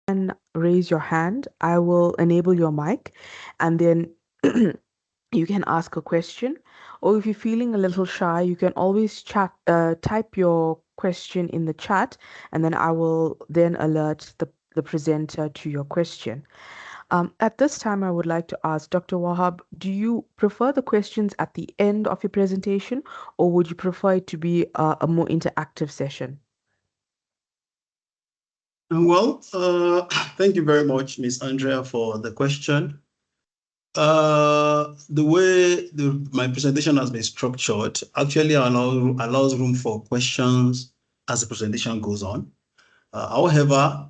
can raise your hand. I will enable your mic, and then you can ask a question. Or if you're feeling a little shy, you can always type your question in the chat, and then I will then alert the presenter to your question. At this time, I would like to ask Dr. Wahab, do you prefer the questions at the end of your presentation, or would you prefer it to be a more interactive session? Well, thank you very much, Miss Andrea, for the question. The way my presentation has been structured actually allows room for questions as the presentation goes on. However,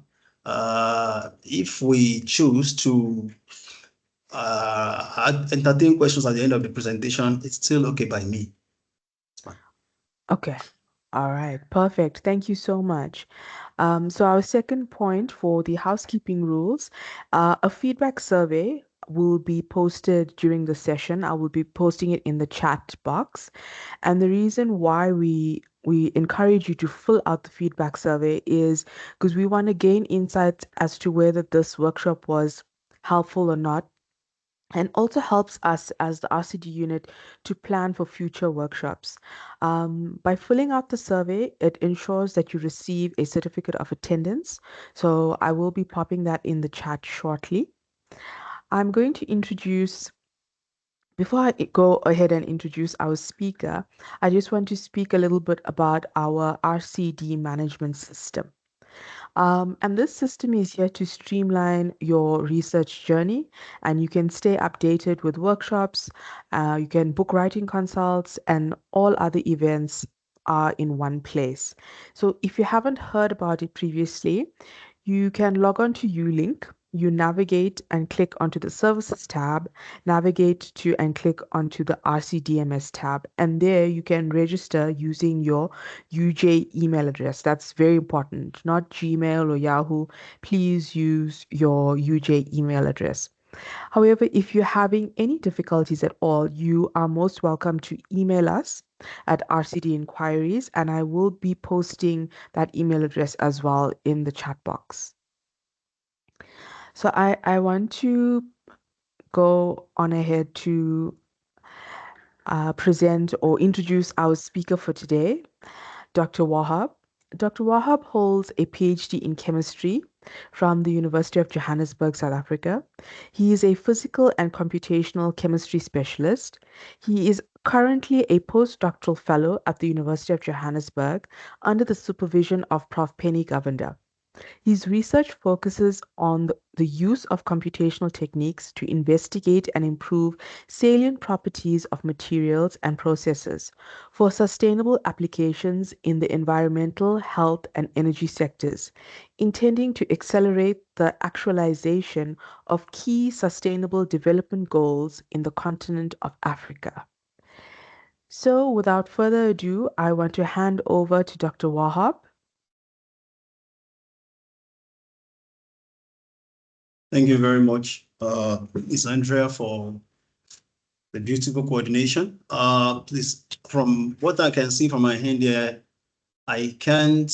if we choose to entertain questions at the end of the presentation, it's still okay by me. It's fine. Okay. All right. Perfect. Thank you so much. So our second point for the housekeeping rules, a feedback survey will be posted during the session. I will be posting it in the chat box. And the reason why we encourage you to fill out the feedback survey is because we want to gain insights as to whether this workshop was helpful or not, and also helps us as the RCD unit to plan for future workshops. By filling out the survey, it ensures that you receive a certificate of attendance. So I will be popping that in the chat shortly. I'm going to introduce Before I go ahead and introduce our speaker, I just want to speak a little bit about our RCD management system. And this system is here to streamline your research journey, and you can stay updated with workshops, you can book writing consults, and all other events are in one place. So if you haven't heard about it previously, you can log on to Ulink. You navigate and click onto the Services tab, navigate to and click onto the RCDMS tab, and there you can register using your UJ email address. That's very important, not Gmail or Yahoo. Please use your UJ email address. However, if you're having any difficulties at all, you are most welcome to email us at RCD Inquiries, and I will be posting that email address as well in the chat box. So I want to go on ahead to present or introduce our speaker for today, Dr. Wahab. Dr. Wahab holds a PhD in chemistry from the University of Johannesburg, South Africa. He is a physical and computational chemistry specialist. He is currently a postdoctoral fellow at the University of Johannesburg under the supervision of Prof. Penny Govender. His research focuses on the use of computational techniques to investigate and improve salient properties of materials and processes for sustainable applications in the environmental, health, and energy sectors, intending to accelerate the actualization of key sustainable development goals in the continent of Africa. So, without further ado, I want to hand over to Dr. Wahab. Thank you very much, Ms. Andrea, for the beautiful coordination. Please, from what I can see from my hand here, I can't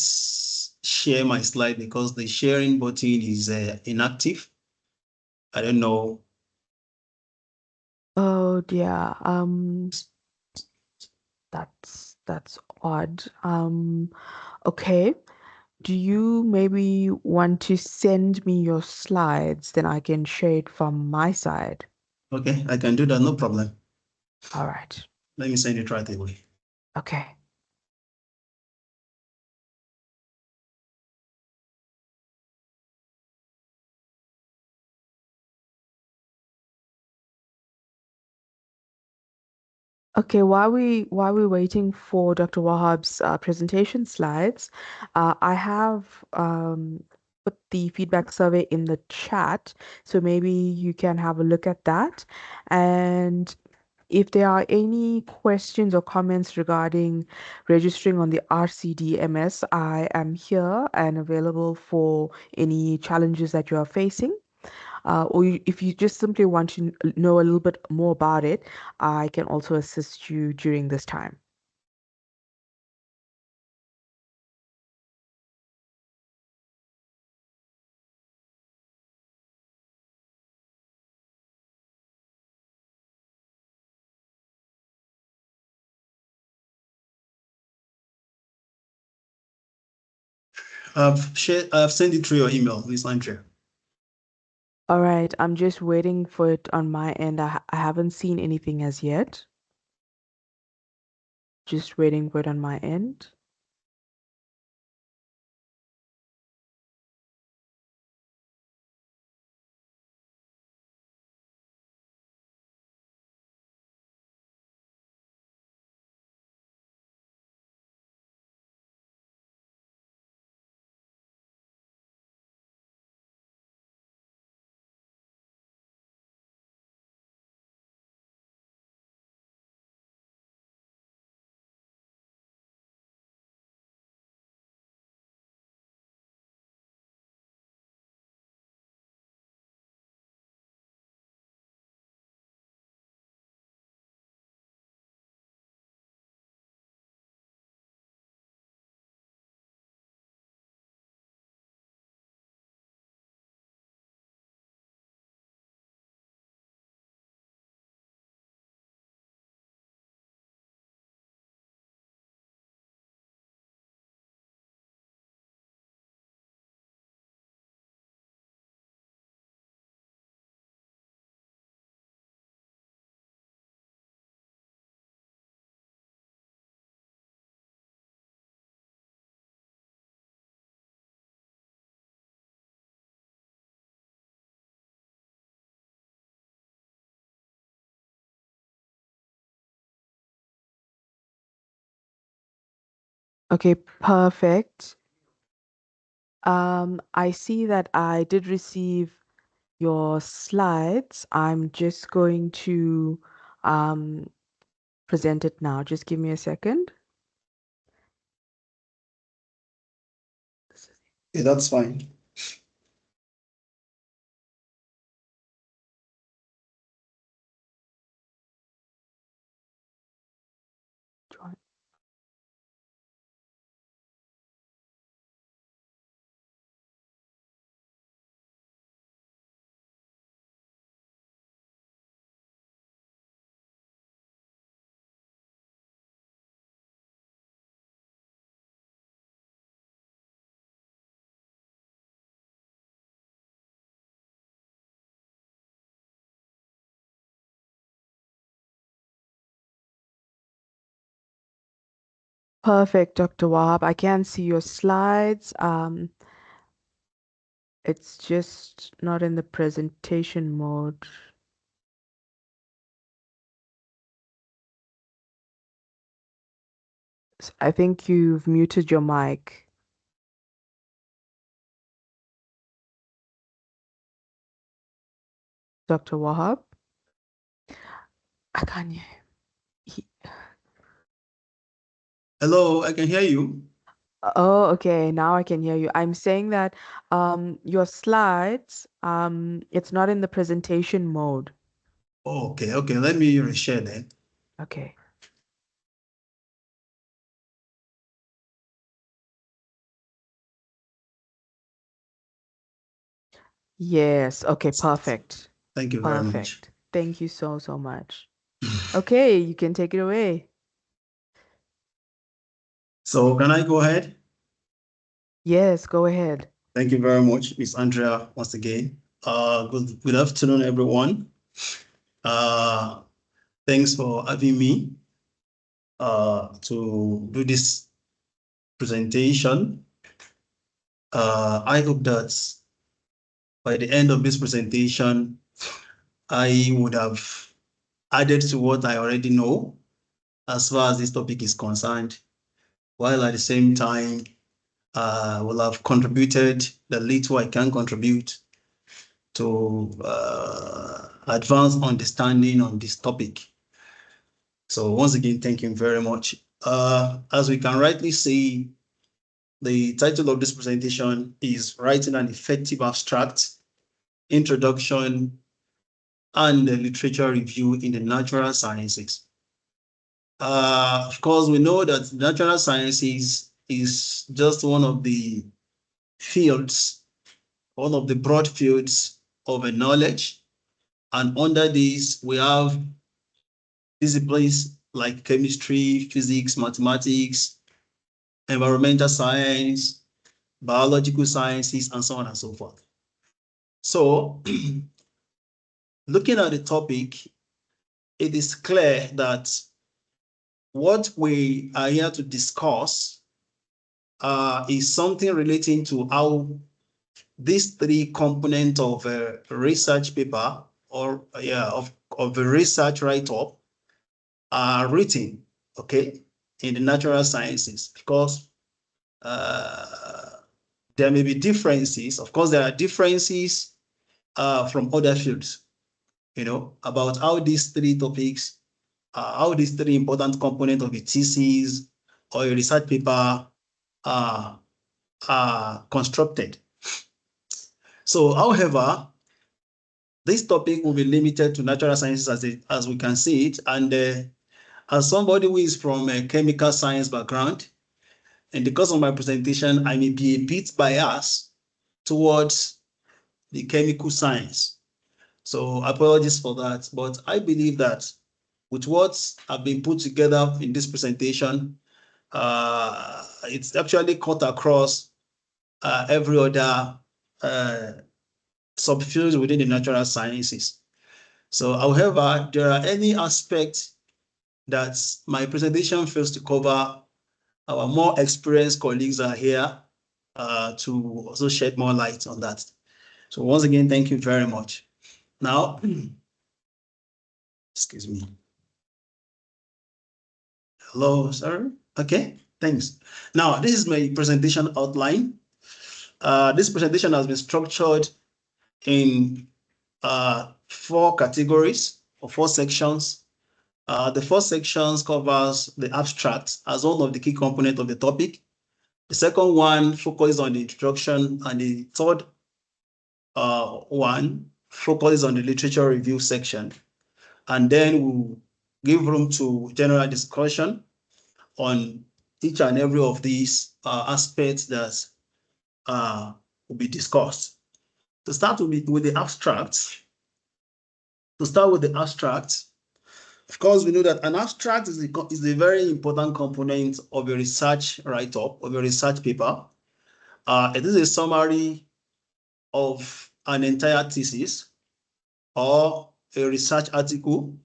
share my slide because the sharing button is inactive. I don't know. Oh dear. That's odd. Okay. Do you maybe want to send me your slides? Then I can share it from my side. Okay, I can do that, no problem. All right. Let me send it right away. Okay. Okay, while we're waiting for Dr. Wahab's presentation slides, I have put the feedback survey in the chat, so maybe you can have a look at that. And if there are any questions or comments regarding registering on the RCDMS, I am here and available for any challenges that you are facing. If you just simply want to know a little bit more about it, I can also assist you during this time. I've sent it through your email, Miss Andrea. All right, I'm just waiting for it on my end. I haven't seen anything as yet. Just waiting for it on my end. Okay, perfect. I see that I did receive your slides. I'm just going to um, present it now. Just give me a second. Yeah, that's fine. Join. Perfect, Dr. Wahab. I can see your slides. It's just not in the presentation mode. I think you've muted your mic, Dr. Wahab. I can't hear him. Hello, I can hear you. Oh, okay. Now I can hear you. I'm saying that your slides, it's not in the presentation mode. Oh, okay, okay. Let me reshare then. Okay. Yes. Okay, perfect. Thank you very much. Perfect. Thank you so, so much. Okay, you can take it away. So can I go ahead? Yes, go ahead. Thank you very much, Miss Andrea, once again. Good afternoon, everyone. Uh, Thanks for having me to do this presentation. I hope that by the end of this presentation, I would have added to what I already know as far as this topic is concerned, while at the same time, will have contributed the little I can contribute to advance understanding on this topic. So once again, thank you very much. As we can rightly see, the title of this presentation is Writing an Effective Abstract, Introduction and Literature Review in the Natural Sciences. Of course, we know that natural sciences is just one of the fields, one of the broad fields of a knowledge. And under this, we have disciplines like chemistry, physics, mathematics, environmental science, biological sciences, and so on and so forth. So, looking at the topic, it is clear that what we are here to discuss is something relating to how these three components of a research paper or of a research write-up are written, okay, in the natural sciences, because there may be differences. Of course, there are differences from other fields, about how these three topics, how these three important components of a thesis or a research paper are constructed. So, however, this topic will be limited to natural sciences as we can see it. And as somebody who is from a chemical science background, and because of my presentation, I may be a bit biased towards the chemical science. So apologies for that. But I believe that with what have been put together in this presentation, it's actually cut across every other subfields within the natural sciences. So, however, there are any aspects that my presentation fails to cover. Our more experienced colleagues are here to also shed more light on that. So once again, thank you very much. Now, excuse me. Hello, sir. Okay, thanks. Now, this is my presentation outline. This presentation has been structured in 4 categories or 4 sections. The first section covers the abstract as one of the key components of the topic. The second one focuses on the introduction, and the third one focuses on the literature review section. And then we'll give room to general discussion on each and every of these aspects that will be discussed. To start with the abstract, of course, we know that an abstract is a very important component of a research write-up, of a research paper. It is a summary of an entire thesis or a research article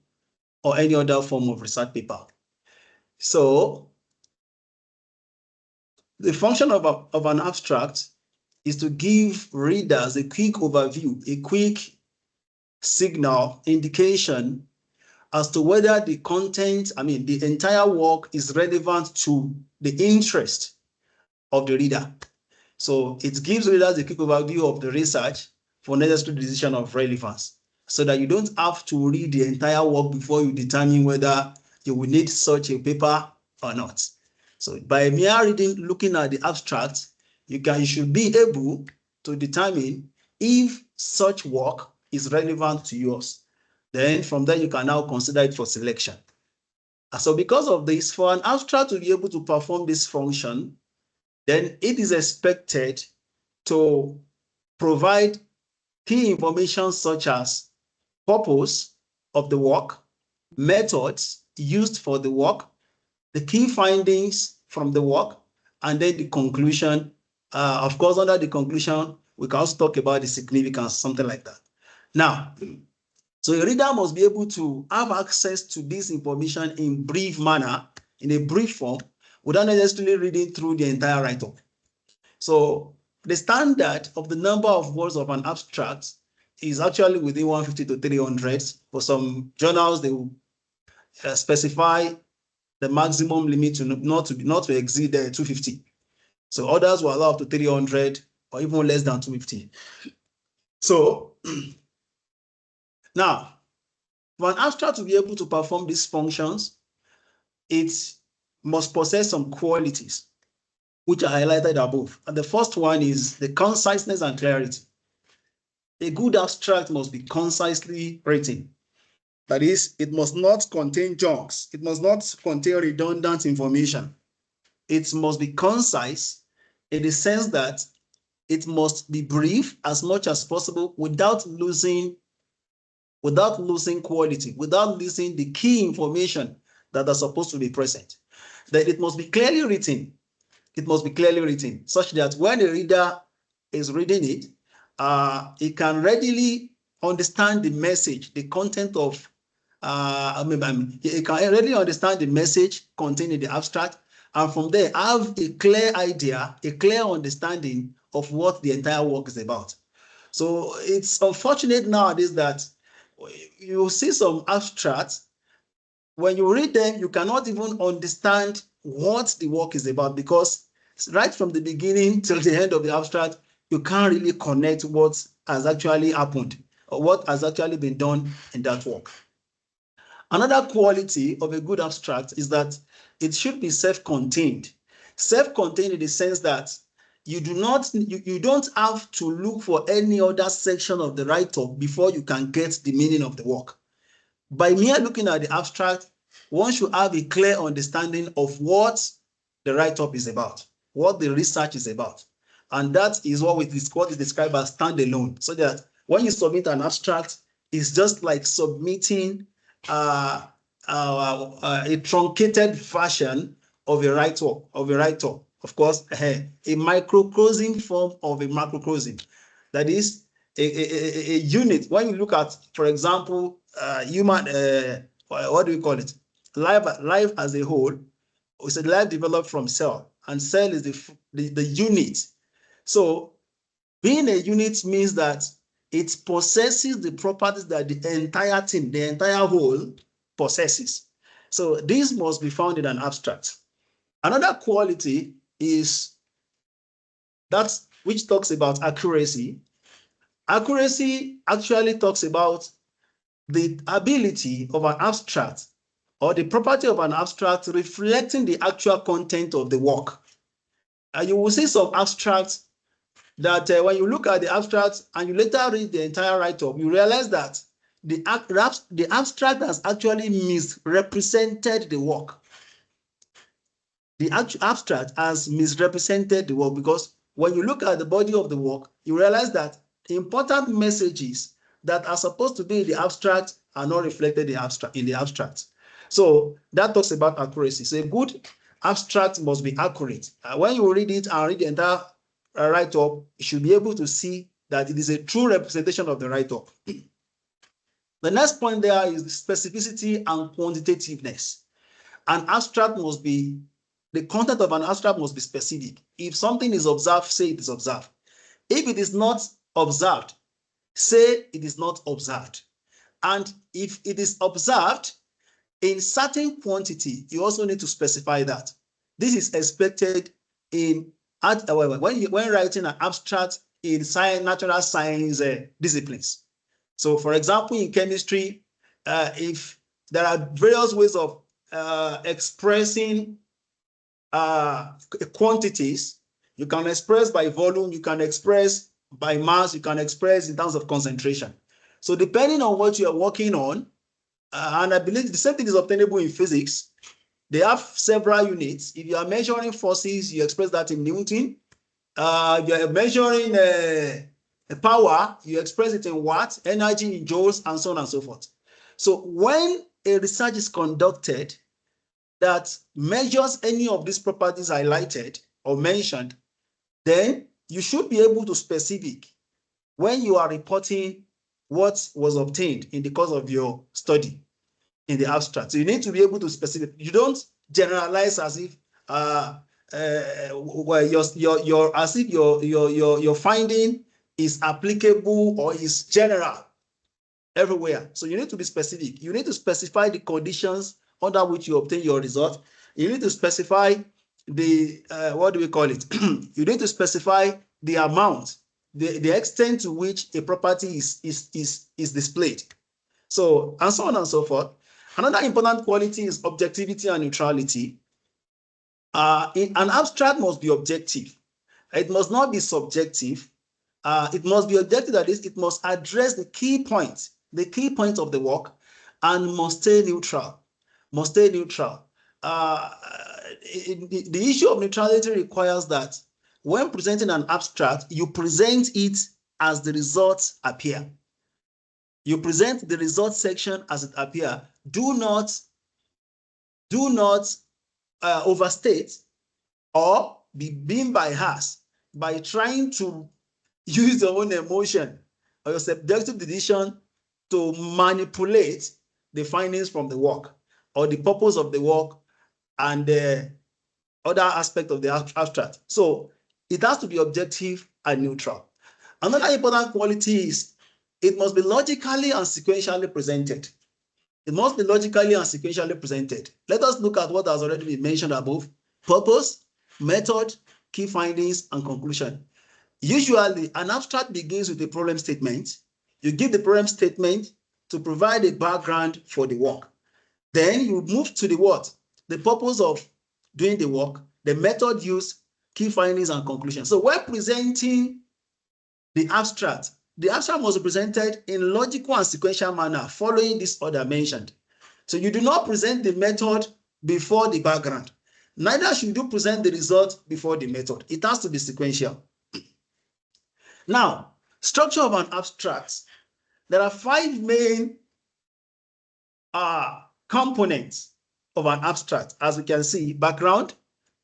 or any other form of research paper. So the function of an abstract is to give readers a quick overview, a quick signal, indication as to whether the content, the entire work is relevant to the interest of the reader. So it gives readers a quick overview of the research for necessary decision of relevance, so that you don't have to read the entire work before you determine whether you will need such a paper or not. So by mere reading, looking at the abstract, you should be able to determine if such work is relevant to yours. Then from there, you can now consider it for selection. So because of this, for an abstract to be able to perform this function, then it is expected to provide key information such as purpose of the work, methods used for the work, the key findings from the work, and then the conclusion. Of course, under the conclusion, we can also talk about the significance, something like that. Now, so a reader must be able to have access to this information in brief manner, in a brief form, without necessarily reading through the entire write-up. So the standard of the number of words of an abstract is actually within 150 to 300. For some journals, they will specify the maximum limit to not to exceed 250. So others will allow up to 300 or even less than 250. So now, for an abstract to be able to perform these functions, it must possess some qualities, which are highlighted above. And the first one is the conciseness and clarity. A good abstract must be concisely written. That is, it must not contain junks. It must not contain redundant information. It must be concise in the sense that it must be brief as much as possible without losing quality, without losing the key information that are supposed to be present. Then it must be clearly written. it must be clearly written, such that when a reader is reading it, he can readily understand the message, the content of, he can readily understand the message contained in the abstract, and from there have a clear idea, a clear understanding of what the entire work is about. So it's unfortunate nowadays that you see some abstracts, when you read them, you cannot even understand what the work is about, because right from the beginning till the end of the abstract, you can't really connect what has actually happened or what has actually been done in that work. Another quality of a good abstract is that it should be self-contained. Self-contained in the sense that you don't have to look for any other section of the write-up before you can get the meaning of the work. By mere looking at the abstract, one should have a clear understanding of what the write-up is about, what the research is about. And that is what is described as standalone, so that when you submit an abstract, it's just like submitting a truncated version of a write-up. Of course, a microcosm form of a macrocosm. That is a unit. When you look at, for example, human, what do we call it? Life as a whole, it's a life developed from cell, and cell is the unit. So being a unit means that it possesses the properties that the entire thing, the entire whole possesses. So this must be found in an abstract. Another quality is that which talks about accuracy. Accuracy actually talks about the ability of an abstract or the property of an abstract reflecting the actual content of the work. You will see some abstracts that when you look at the abstract and you later read the entire write-up, you realize that the abstract has actually misrepresented the work. The abstract has misrepresented the work, because when you look at the body of the work, you realize that the important messages that are supposed to be in the abstract are not reflected in the abstract. So that talks about accuracy. So a good abstract must be accurate. When you read it and read the entire write-up, you should be able to see that it is a true representation of the write-up. The next point there is specificity and quantitativeness. An abstract must be, the content of an abstract must be specific. If something is observed, say it is observed. If it is not observed, say it is not observed. And if it is observed in certain quantity, you also need to specify that. This is expected in when writing an abstract in natural science disciplines. So, for example, in chemistry, if there are various ways of expressing quantities, you can express by volume, you can express by mass, you can express in terms of concentration. So depending on what you are working on, and I believe the same thing is obtainable in physics, they have several units. If you are measuring forces, you express that in Newton. You are measuring power, you express it in watts, energy in joules, and so on and so forth. So when a research is conducted that measures any of these properties highlighted or mentioned, then you should be able to specific when you are reporting what was obtained in the course of your study in the abstract. So you need to be able to specific. You don't generalize as if your finding is applicable or is general everywhere. So you need to be specific. You need to specify the conditions under which you obtain your result. You need to specify the what do we call it? You need to specify the amount, the extent to which a property is displayed. So, and so on and so forth. Another important quality is objectivity and neutrality. An abstract must be objective. It must not be subjective. It must be objective, that is, it must address the key points of the work, and must stay neutral. The issue of neutrality requires that when presenting an abstract, you present it as the results appear. You present the results section as it appears. Do not overstate or be being biased by trying to use your own emotion or your subjective decision to manipulate the findings from the work or the purpose of the work and the other aspect of the abstract. So it has to be objective and neutral. Another important quality is it must be logically and sequentially presented. It must be logically and sequentially presented. Let us look at what has already been mentioned above: purpose, method, key findings, and conclusion. Usually, an abstract begins with a problem statement. You give the problem statement to provide a background for the work. Then you move to the what? The purpose of doing the work, the method used, key findings, and conclusion. So when presenting the abstract must be presented in logical and sequential manner following this order mentioned. So you do not present the method before the background. Neither should you present the result before the method. It has to be sequential. Now, structure of an abstract. There are 5 main components of an abstract. As we can see: background,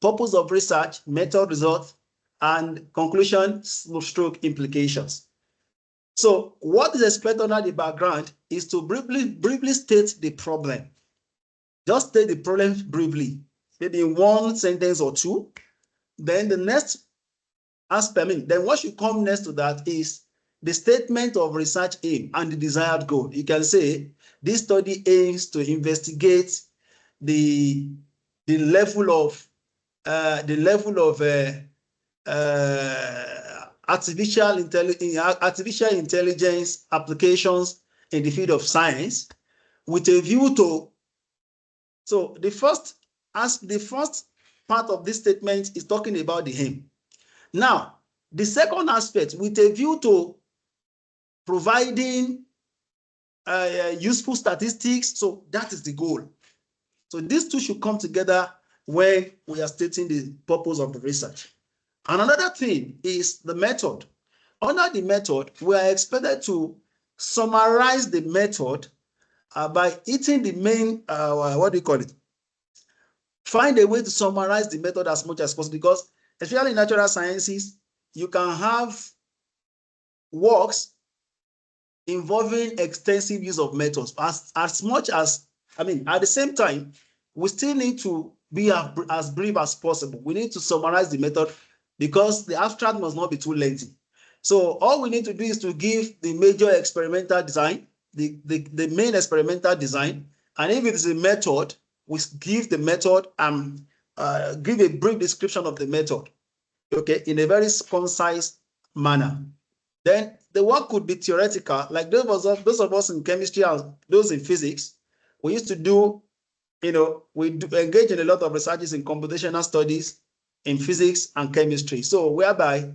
purpose of research, method, result, and conclusion stroke implications. So what is expected under the background is to briefly state the problem. Just state the problem briefly, maybe in 1 sentence or 2. Then the next aspect, then what should come next to that is the statement of research aim and the desired goal. You can say this study aims to investigate the level of artificial intelligence applications in the field of science with a view to. So the first part of this statement is talking about the aim. Now, the second aspect, with a view to providing useful statistics. So that is the goal. So these two should come together when we are stating the purpose of the research. And another thing is the method. Under the method, we are expected to summarize the method by hitting the main, find a way to summarize the method as much as possible, because especially in natural sciences, you can have works involving extensive use of methods. As much as, at the same time, we still need to be as brief as possible. We need to summarize the method because the abstract must not be too lengthy. So all we need to do is to give the major experimental design, the main experimental design, and if it is a method, we give the method and give a brief description of the method, okay, in a very concise manner. Then the work could be theoretical, like those of us in chemistry and those in physics. We used to do, we engage in a lot of researches in computational studies in physics and chemistry. So whereby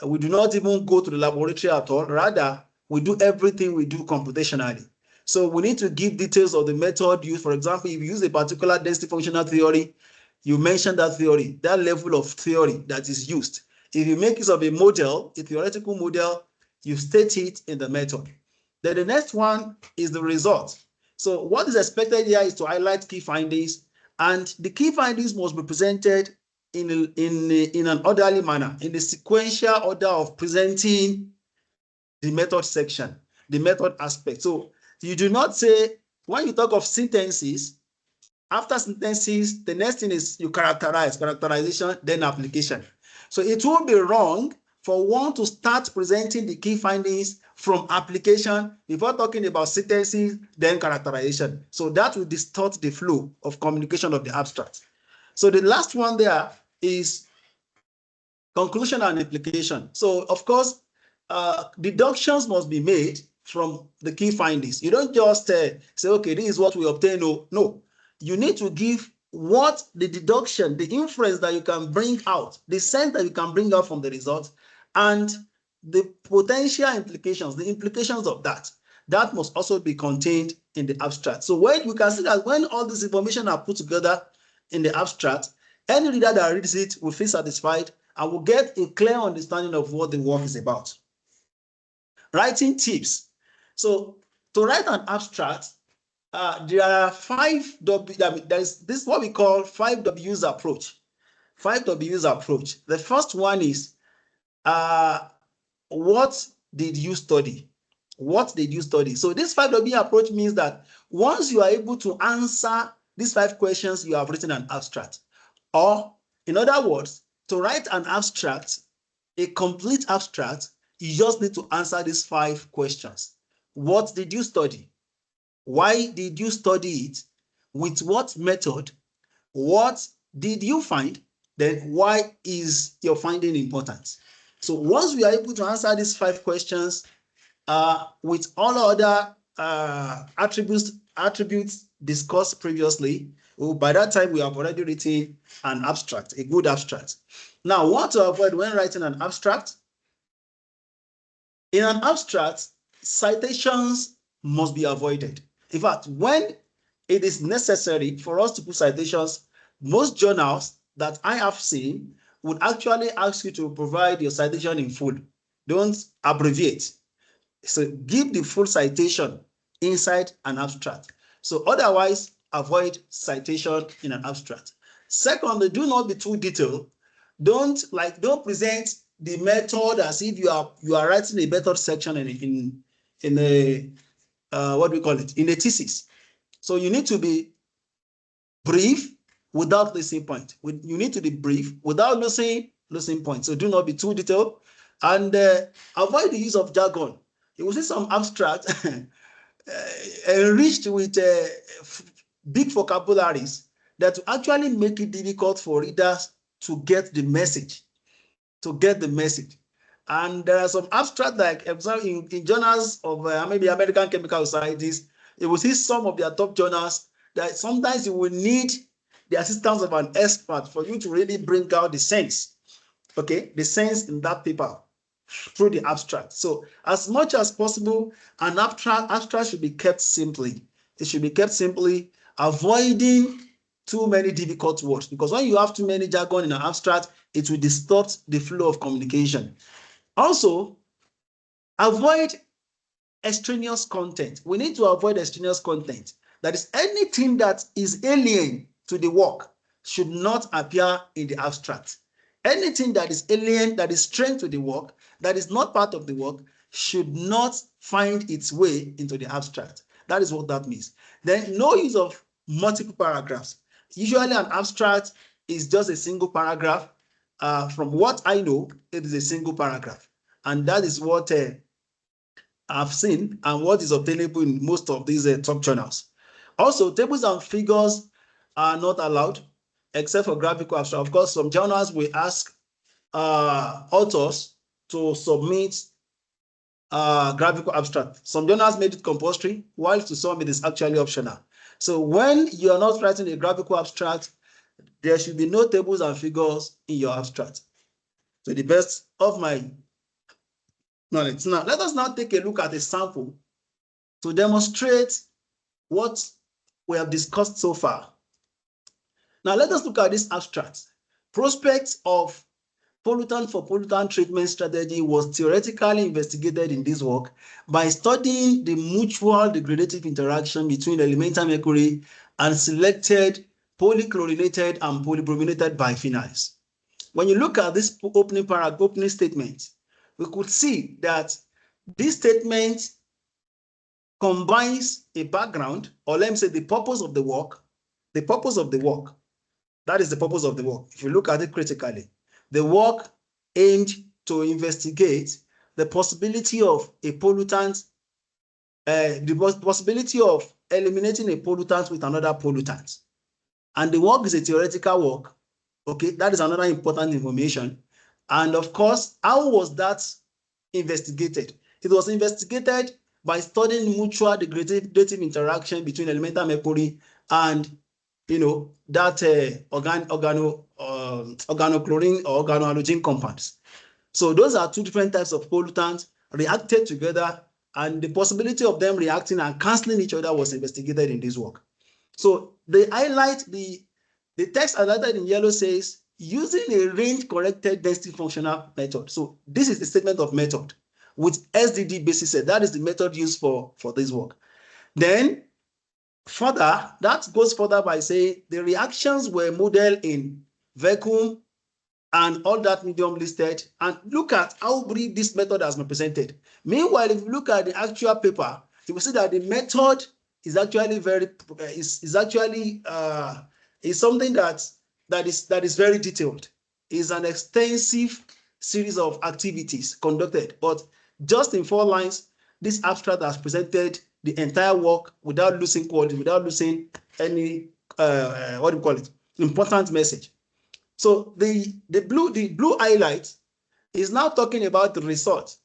we do not even go to the laboratory at all. Rather, we do everything we do computationally. So we need to give details of the method used. For example, if you use a particular density functional theory, you mention that theory, that level of theory that is used. If you make use of a model, a theoretical model, you state it in the method. Then the next one is the result. So what is expected here is to highlight key findings, and the key findings must be presented in an orderly manner, in the sequential order of presenting the method section, the method aspect. So you do not say, when you talk of sentences, after sentences, the next thing is you characterization, then application. So it will be wrong for one to start presenting the key findings from application before talking about sentences, then characterization. So that will distort the flow of communication of the abstract. So the last one there is conclusion and implication. So of course, deductions must be made from the key findings. You don't just say, okay, this is what we obtain. No, you need to give what the deduction, the inference that you can bring out, the sense that you can bring out from the results, and the potential implications, the implications of that. That must also be contained in the abstract. So when we can see that when all this information are put together in the abstract, any reader that reads it will feel satisfied and will get a clear understanding of what the work is about. Writing tips. So to write an abstract, there are 5 W. There is this what we call 5 W's approach. 5 W's approach. The first one is, what did you study? What did you study? So this 5W approach means that once you are able to answer these 5 questions, you have written an abstract. Or in other words, to write an abstract, a complete abstract, you just need to answer these 5 questions. What did you study? Why did you study it? With what method? What did you find? Then why is your finding important? So once we are able to answer these 5 questions with all other attributes discussed previously, by that time we have already written an abstract, a good abstract. Now, what to avoid when writing an abstract? In an abstract, citations must be avoided. In fact, when it is necessary for us to put citations, most journals that I have seen would actually ask you to provide your citation in full. Don't abbreviate. So give the full citation inside an abstract. So otherwise, avoid citation in an abstract. Secondly, do not be too detailed. Don't present the method as if you are writing a method section in a what do we call it, in a thesis. So you need to be brief without losing point. You need to be brief without losing point. So do not be too detailed, and avoid the use of jargon. You will see some abstract enriched with big vocabularies that will actually make it difficult for readers to get the message. And there are some abstract, like in journals of maybe American Chemical Societies, you will see some of their top journals that sometimes you will need the assistance of an expert for you to really bring out the sense, okay, the sense in that paper through the abstract. So as much as possible, an abstract should be kept simply. It should be kept simply, avoiding too many difficult words, because when you have too many jargon in an abstract, it will distort the flow of communication. Also, avoid extraneous content. We need to avoid extraneous content. That is, anything that is alien to the work should not appear in the abstract. Anything that is alien, that is strange to the work, that is not part of the work, should not find its way into the abstract. That is what that means. Then no use of multiple paragraphs. Usually an abstract is just a single paragraph. From what I know, it is a single paragraph. And that is what I've seen and what is obtainable in most of these top journals. Also, tables and figures are not allowed except for graphical abstract. Of course, some journals will ask authors to submit graphical abstract. Some journals made it compulsory, while to some it is actually optional. So when you are not writing a graphical abstract, there should be no tables and figures in your abstract, to the best of my knowledge. Now, let us now take a look at a sample to demonstrate what we have discussed so far. Now, let us look at this abstract. Prospects of pollutant for pollutant treatment strategy was theoretically investigated in this work by studying the mutual degradative interaction between elemental mercury and selected polychlorinated and polybrominated biphenyls. When you look at this opening statement, we could see that this statement combines a background, or let me say the purpose of the work. The purpose of the work. That is the purpose of the work. If you look at it critically, the work aimed to investigate the possibility of a pollutant, the possibility of eliminating a pollutant with another pollutant. And the work is a theoretical work. Okay, that is another important information. And of course, how was that investigated? It was investigated by studying mutual degradative interaction between elemental mercury and that organochlorine or organohalogen compounds. So those are two different types of pollutants reacted together, and the possibility of them reacting and canceling each other was investigated in this work. So they highlight the text highlighted in yellow says using a range corrected density functional method. So this is the statement of method with SDD basis set. That is the method used for this work. Then further, that goes further by saying the reactions were modeled in vacuum and all that medium listed, and look at how brief this method has been presented. Meanwhile, if you look at the actual paper, you will see that the method is actually is something that is very detailed. It's an extensive series of activities conducted, but just in 4 lines, this abstract has presented the entire work without losing quality, without losing any what do you call it, important message. So the blue highlight is now talking about the result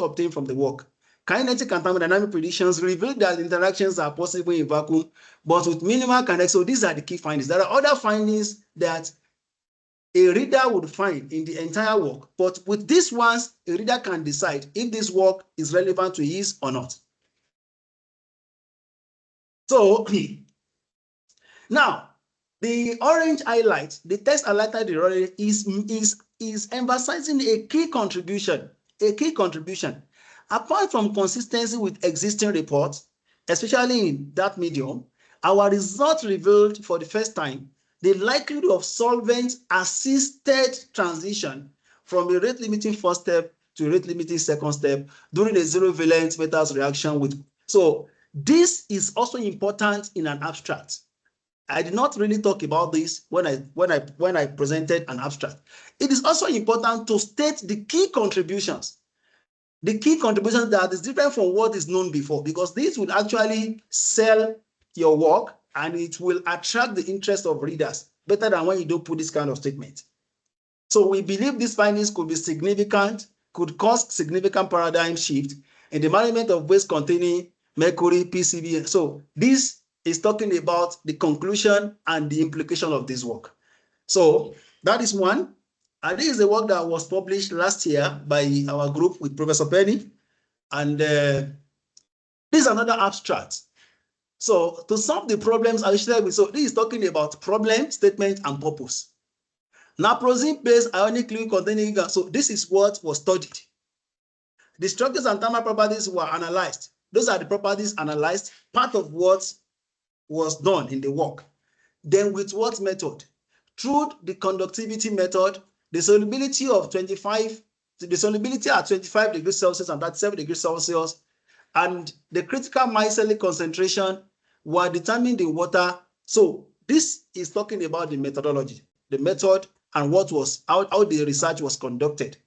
obtained from the work. Kinetic and thermodynamic predictions reveal that interactions are possible in vacuum, but with minimal kinetic. So these are the key findings. There are other findings that a reader would find in the entire work, but with these ones, a reader can decide if this work is relevant to his or not. So now, the orange highlight, the text highlighted in orange is emphasizing a key contribution. Apart from consistency with existing reports, especially in that medium, our results revealed for the first time the likelihood of solvent-assisted transition from a rate-limiting first step to a rate-limiting second step during a zero-valent metals reaction with. So this is also important in an abstract. I did not really talk about this when I presented an abstract. It is also important to state the key contributions. The key contributions that is different from what is known before, because this will actually sell your work and it will attract the interest of readers better than when you don't put this kind of statement. So we believe these findings could be significant, could cause significant paradigm shift in the management of waste containing mercury, PCB. So this is talking about the conclusion and the implication of this work. So that is one. And this is a work that was published last year by our group with Professor Penny. And this is another abstract. So to solve the problems I shared with, so this is talking about problem, statement, and purpose. Naproxen-based ionic fluid containing, so this is what was studied. The structures and thermal properties were analyzed. Those are the properties analyzed, part of what was done in the work. Then with what method? Through the conductivity method, the solubility at 25 degrees Celsius and 37 degrees Celsius, and the critical micelic concentration were determining the water. So this is talking about the methodology, the method, and what was how the research was conducted.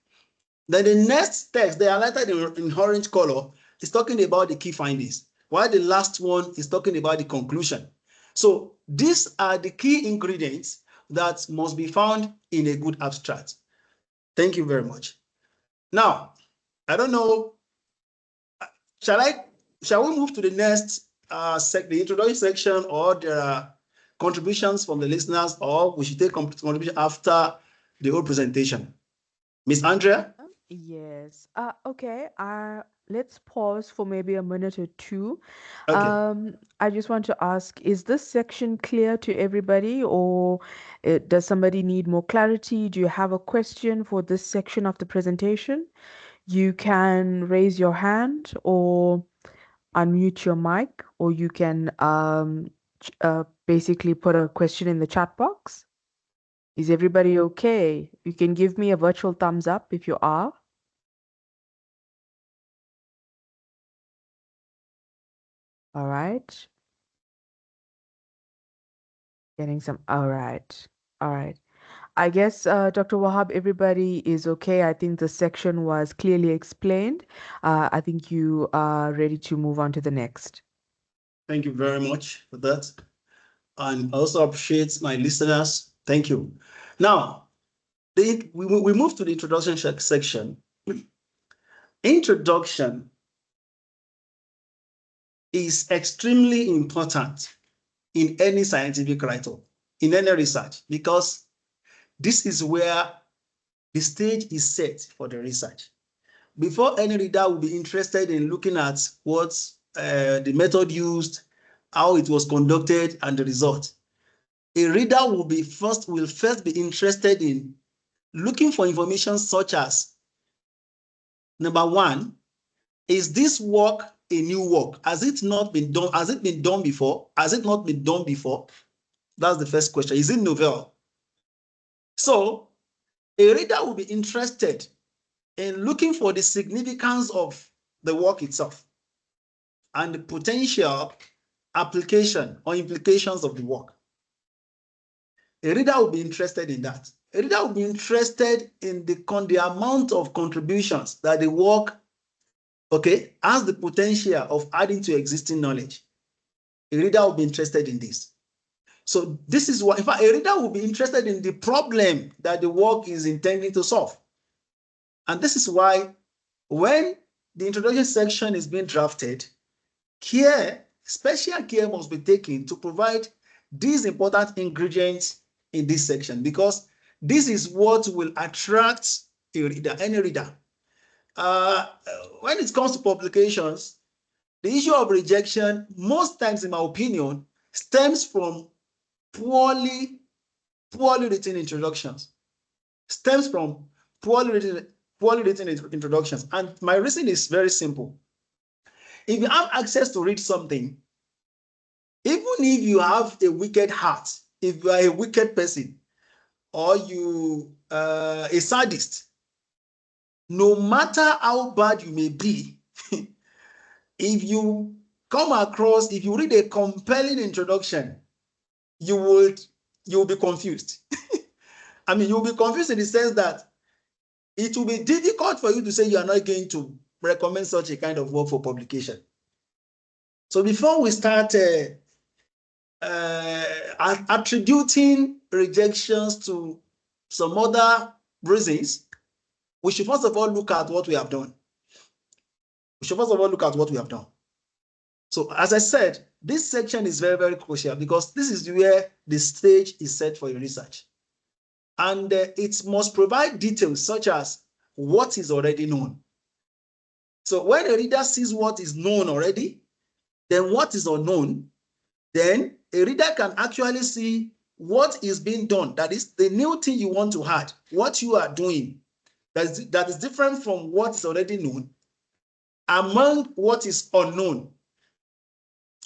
Then the next text, they are highlighted in orange color, is talking about the key findings, while the last one is talking about the conclusion. So these are the key ingredients that must be found in a good abstract. Thank you very much. Now, I don't know, shall we move to the next the introduction section, or there are contributions from the listeners, or we should take contribution after the whole presentation? Miss Andrea? Yes. Okay. Let's pause for maybe a minute or two. Okay. I just want to ask, is this section clear to everybody, or does somebody need more clarity? Do you have a question for this section of the presentation? You can raise your hand or unmute your mic, or you can basically put a question in the chat box. Is everybody okay? You can give me a virtual thumbs up if you are. All right. Getting some. All right. All right. I guess, Dr. Wahab, everybody is okay. I think the section was clearly explained. I think you are ready to move on to the next. Thank you very much for that. And I also appreciate my listeners. Thank you. Now, we move to the introduction section. Introduction is extremely important in any scientific write-up, in any research, because this is where the stage is set for the research. Before any reader will be interested in looking at what the method used, how it was conducted, and the result, a reader will first be interested in looking for information such as, number one, is this work a new work? Has it not been done? Has it been done before? Has it not been done before? That's the first question. Is it novel? So A reader will be interested in looking for the significance of the work itself and the potential application or implications of the work. A reader will be interested in that. A reader will be interested in the amount of contributions that the work, has the potential of adding to existing knowledge. A reader will be interested in this. So this is why, in fact, a reader will be interested in the problem that the work is intending to solve. And this is why when the introduction section is being drafted, special care must be taken to provide these important ingredients in this section, because this is what will attract a reader, any reader. When it comes to publications, the issue of rejection, most times, in my opinion, stems from poorly written introductions. Stems from poorly written introductions. And my reason is very simple. If you have access to read something, even if you have a wicked heart, if you are a wicked person, or you a sadist, no matter how bad you may be, if you read a compelling introduction, you will be confused. I mean, you'll be confused in the sense that it will be difficult for you to say you are not going to recommend such a kind of work for publication. So before we start attributing rejections to some other reasons, we should first of all look at what we have done. So as I said, this section is very, very crucial, because this is where the stage is set for your research. And it must provide details such as what is already known. So when a reader sees what is known already, then what is unknown, then a reader can actually see what is being done. That is the new thing you want to add, what you are doing that is different from what is already known, among what is unknown.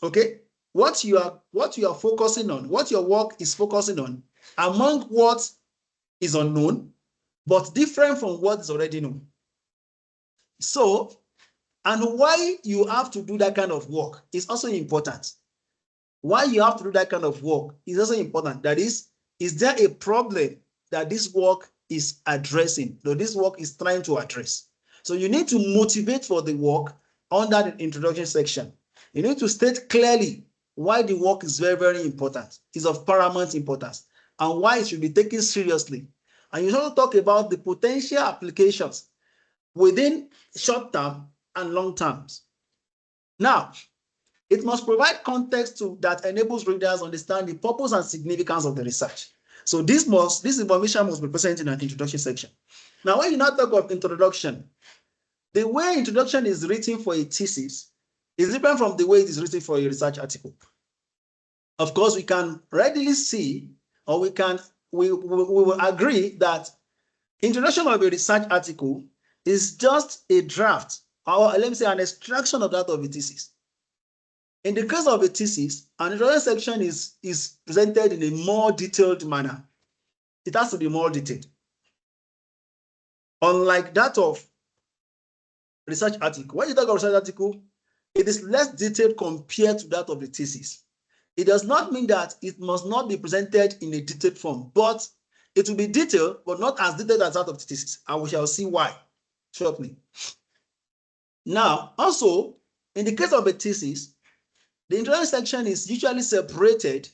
Okay, what you are focusing on, what your work is focusing on, among what is unknown, but different from what is already known. So, and why you have to do that kind of work is also important. Why you have to do that kind of work is also important. That is there a problem that this work is addressing, or this work is trying to address? So you need to motivate for the work under the introduction section. You need to state clearly why the work is very, very important, is of paramount importance, and why it should be taken seriously. And you also talk about the potential applications within short term and long terms. Now, it must provide context that enables readers to understand the purpose and significance of the research. So this information must be present in an introduction section. Now, when you now talk of introduction, the way introduction is written for a thesis is different from the way it is written for a research article. Of course, we can readily see, or we will agree that introduction of a research article is just a draft, or let me say an extraction of that of a thesis. In the case of a thesis, an introduction section is presented in a more detailed manner. It has to be more detailed. Unlike that of research article. When you talk about research article, it is less detailed compared to that of the thesis. It does not mean that it must not be presented in a detailed form, but it will be detailed, but not as detailed as that of the thesis. And we shall see why shortly. Now, also, in the case of a thesis, the introduction section is usually separated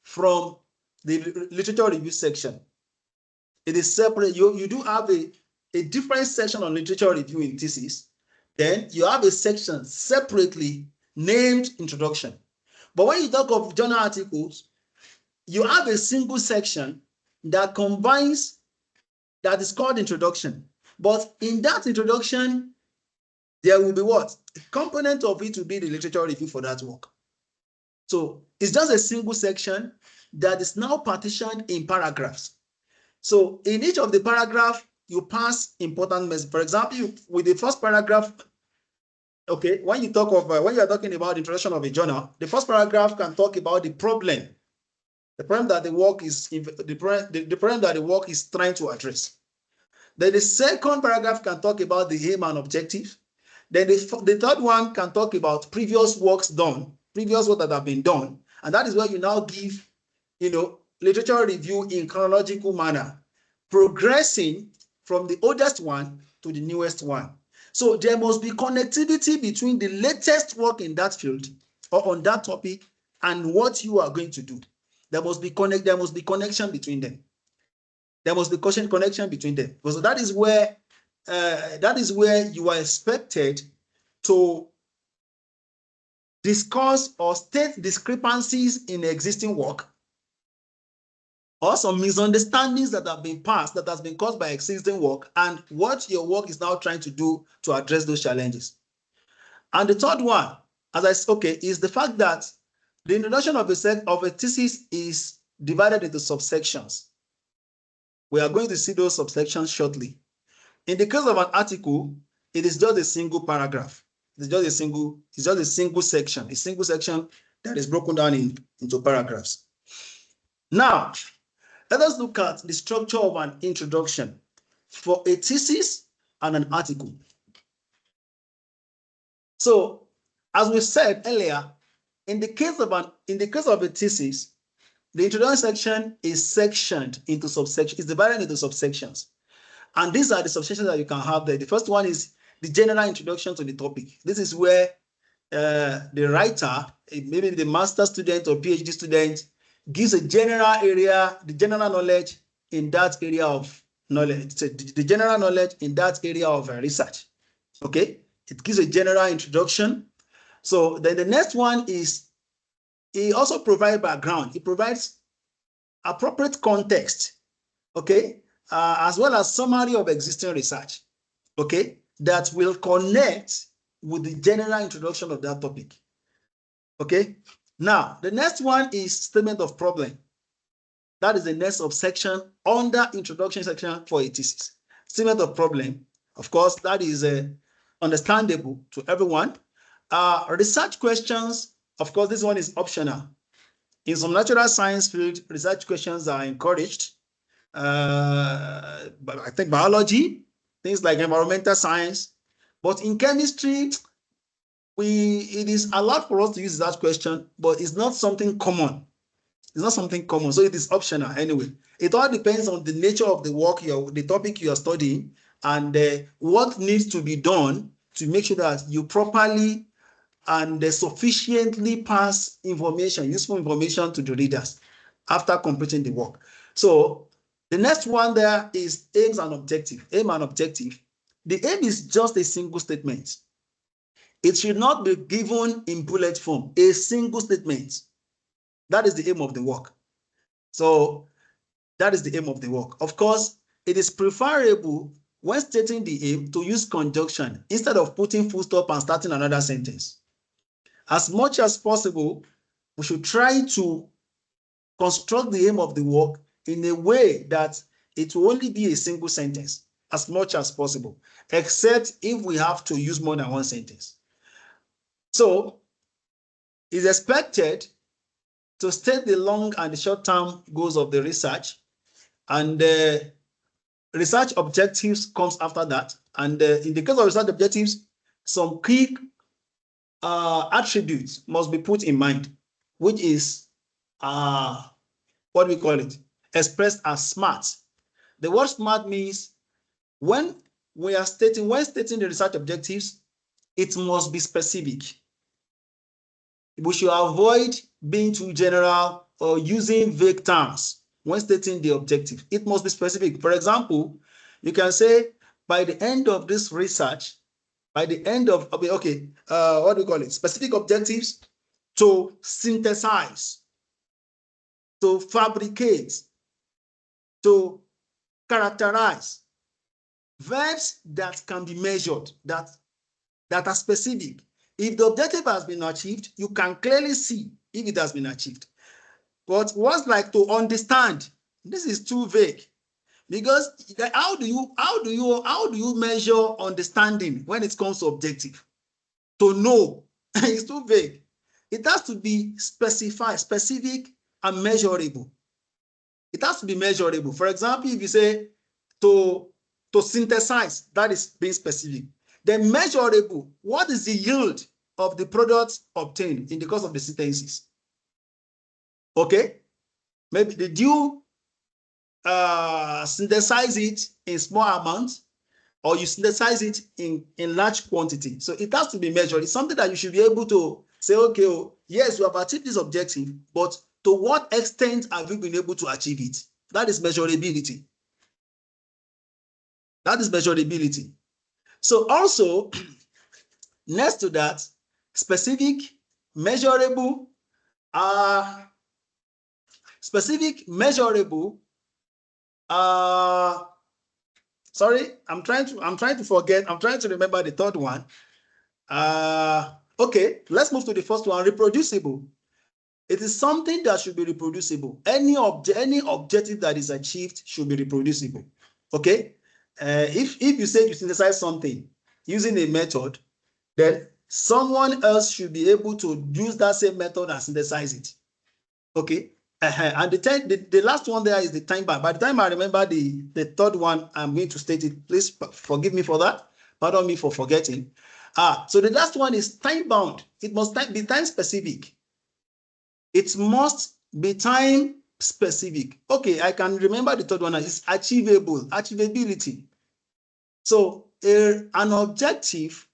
from the literature review section. It is separate. You do have a different section on literature review in thesis. Then you have a section separately named introduction. But when you talk of journal articles, you have a single section that combines, that is called introduction. But in that introduction, there will be what? A component of it will be the literature review for that work. So it's just a single section that is now partitioned in paragraphs. So in each of the paragraph, you pass important message. For example, with the first paragraph, okay, when you are talking about the introduction of a journal, the first paragraph can talk about the problem that the work is trying to address. Then the second paragraph can talk about the aim and objective. Then the third one can talk about previous works done, previous work that have been done. And that is where you now give, literature review in chronological manner, progressing from the oldest one to the newest one. So there must be connectivity between the latest work in that field or on that topic and what you are going to do. There must be connection between them. There must be connection between them. Because that is where you are expected to discuss or state discrepancies in existing work, or some misunderstandings that have been passed, that has been caused by existing work, and what your work is now trying to do to address those challenges. And the third one, is the fact that the introduction of a thesis is divided into subsections. We are going to see those subsections shortly. In the case of an article, it is just a single paragraph. It's just a single section, a single section that is broken down into paragraphs. Now, let us look at the structure of an introduction for a thesis and an article. So, as we said earlier, in the case of a thesis, the introduction section is sectioned into subsections, is divided into subsections. And these are the subsections that you can have there. The first one is the general introduction to the topic. This is where the writer, maybe the master student or PhD student, gives a general area, the general knowledge in that area of knowledge, the general knowledge in that area of research. Okay, it gives a general introduction. So then the next one is, it also provides background. It provides appropriate context, okay, as well as summary of existing research, okay, that will connect with the general introduction of that topic. Okay, now the next one is statement of problem. That is the next subsection under introduction section for a thesis. Statement of problem, of course, that is understandable to everyone. Research questions, of course, this one is optional. In some natural science field, research questions are encouraged. But I think biology, things like environmental science. But in chemistry, it is allowed for us to use that question, but it's not something common. It's not something common, so it is optional anyway. It all depends on the nature of the work, the topic you are studying, and what needs to be done to make sure that you properly and sufficiently pass information, useful information to the readers after completing the work. So the next one there is aims and objective. Aim and objective. The aim is just a single statement. It should not be given in bullet form, a single statement. That is the aim of the work. So that is the aim of the work. Of course, it is preferable when stating the aim to use conjunction instead of putting full stop and starting another sentence. As much as possible, we should try to construct the aim of the work in a way that it will only be a single sentence as much as possible, except if we have to use more than one sentence. So it's expected to state the long and the short-term goals of the research, and the research objectives comes after that. And in the case of research objectives, some key attributes must be put in mind, which is what we call it, expressed as SMART. The word SMART means when stating the research objectives, it must be specific. We should avoid being too general or using vague terms when stating the objective. It must be specific. For example, you can say, by the end of this research, by the end of, what do we call it? Specific objectives: to synthesize, to fabricate, to characterize. Verbs that can be measured, that are specific. If the objective has been achieved, you can clearly see if it has been achieved. But what's like to understand? This is too vague, because how do you measure understanding when it comes to objective? To know, it's too vague. It has to be specific and measurable. It has to be measurable. For example, if you say to to synthesize, that is being specific. Then measurable, what is the yield of the product obtained in the course of the synthesis? Okay, maybe did you synthesize it in small amounts, or you synthesize it in large quantity? So it has to be measured. It's something that you should be able to say, okay, oh, yes, you have achieved this objective, but to what extent have you been able to achieve it? That is measurability. That is measurability. So also, next to that, specific, measurable, specific, measurable, sorry, I'm trying to remember the third one. Okay, let's move to the first one, reproducible. It is something that should be reproducible. Any objective that is achieved should be reproducible. Okay, if you say you synthesize something using a method, then someone else should be able to use that same method and synthesize it. Okay, and the last one there is the time bound. By the time I remember the third one, I'm going to state it. Please forgive me for that. Pardon me for forgetting. So the last one is time bound. It must be time specific. It must be time specific. Okay, I can remember the third one is achievable, achievability. So an objective,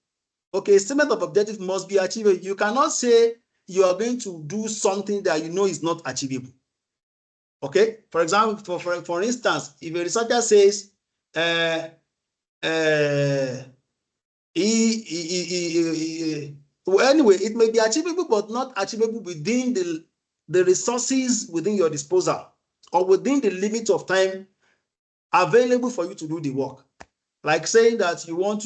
okay, a statement of objective must be achievable. You cannot say you are going to do something that you know is not achievable. Okay, for example, for instance, if a researcher says anyway, it may be achievable but not achievable within the resources within your disposal or within the limit of time available for you to do the work. Like saying that you want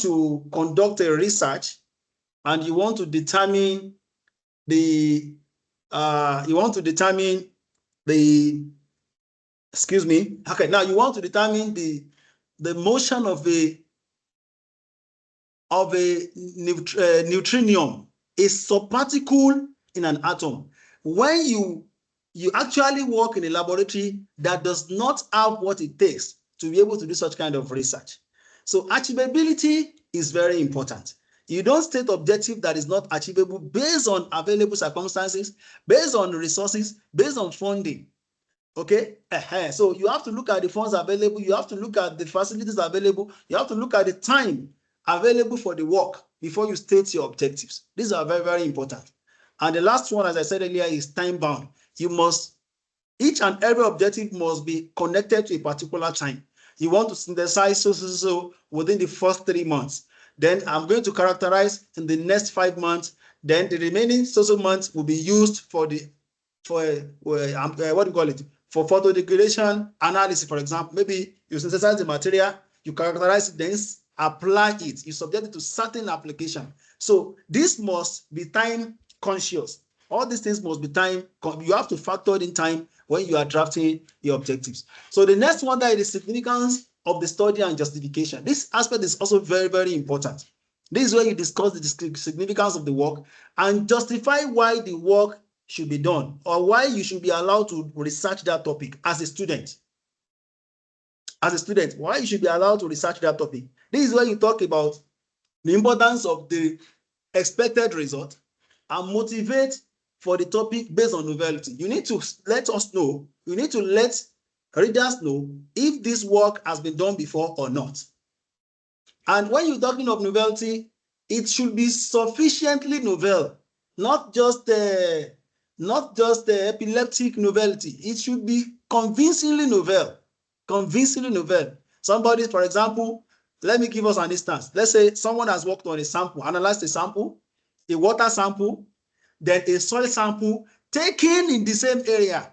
to conduct a research and you want to determine the excuse me. Okay, now you want to determine the motion of a neutrinium, a subparticle in an atom. When you actually work in a laboratory that does not have what it takes to be able to do such kind of research. So achievability is very important. You don't state objective that is not achievable based on available circumstances, based on resources, based on funding. Okay, so you have to look at the funds available, you have to look at the facilities available, you have to look at the time available for the work before you state your objectives. These are very, very important. And the last one, as I said earlier, is time bound. Each and every objective must be connected to a particular time. You want to synthesize so within the first 3 months. Then I'm going to characterize in the next 5 months. Then the remaining months will be used for for photodegradation analysis, for example. Maybe you synthesize the material, you characterize it, then apply it. You subject it to certain application. So this must be time conscious. All these things must be time. You have to factor in time when you are drafting your objectives. So the next one, that is the significance of the study and justification. This aspect is also very, very important. This is where you discuss the significance of the work and justify why the work should be done or why you should be allowed to research that topic as a student. As a student, why you should be allowed to research that topic. This is where you talk about the importance of the expected result and motivate for the topic based on novelty. You need to let us know, you need to let readers know if this work has been done before or not. And when you're talking of novelty, it should be sufficiently novel, not just epileptic novelty. It should be convincingly novel. Convincingly novel. Somebody, for example, let me give us an instance. Let's say someone has worked on a sample, analyzed a sample, a water sample, then a soil sample taken in the same area.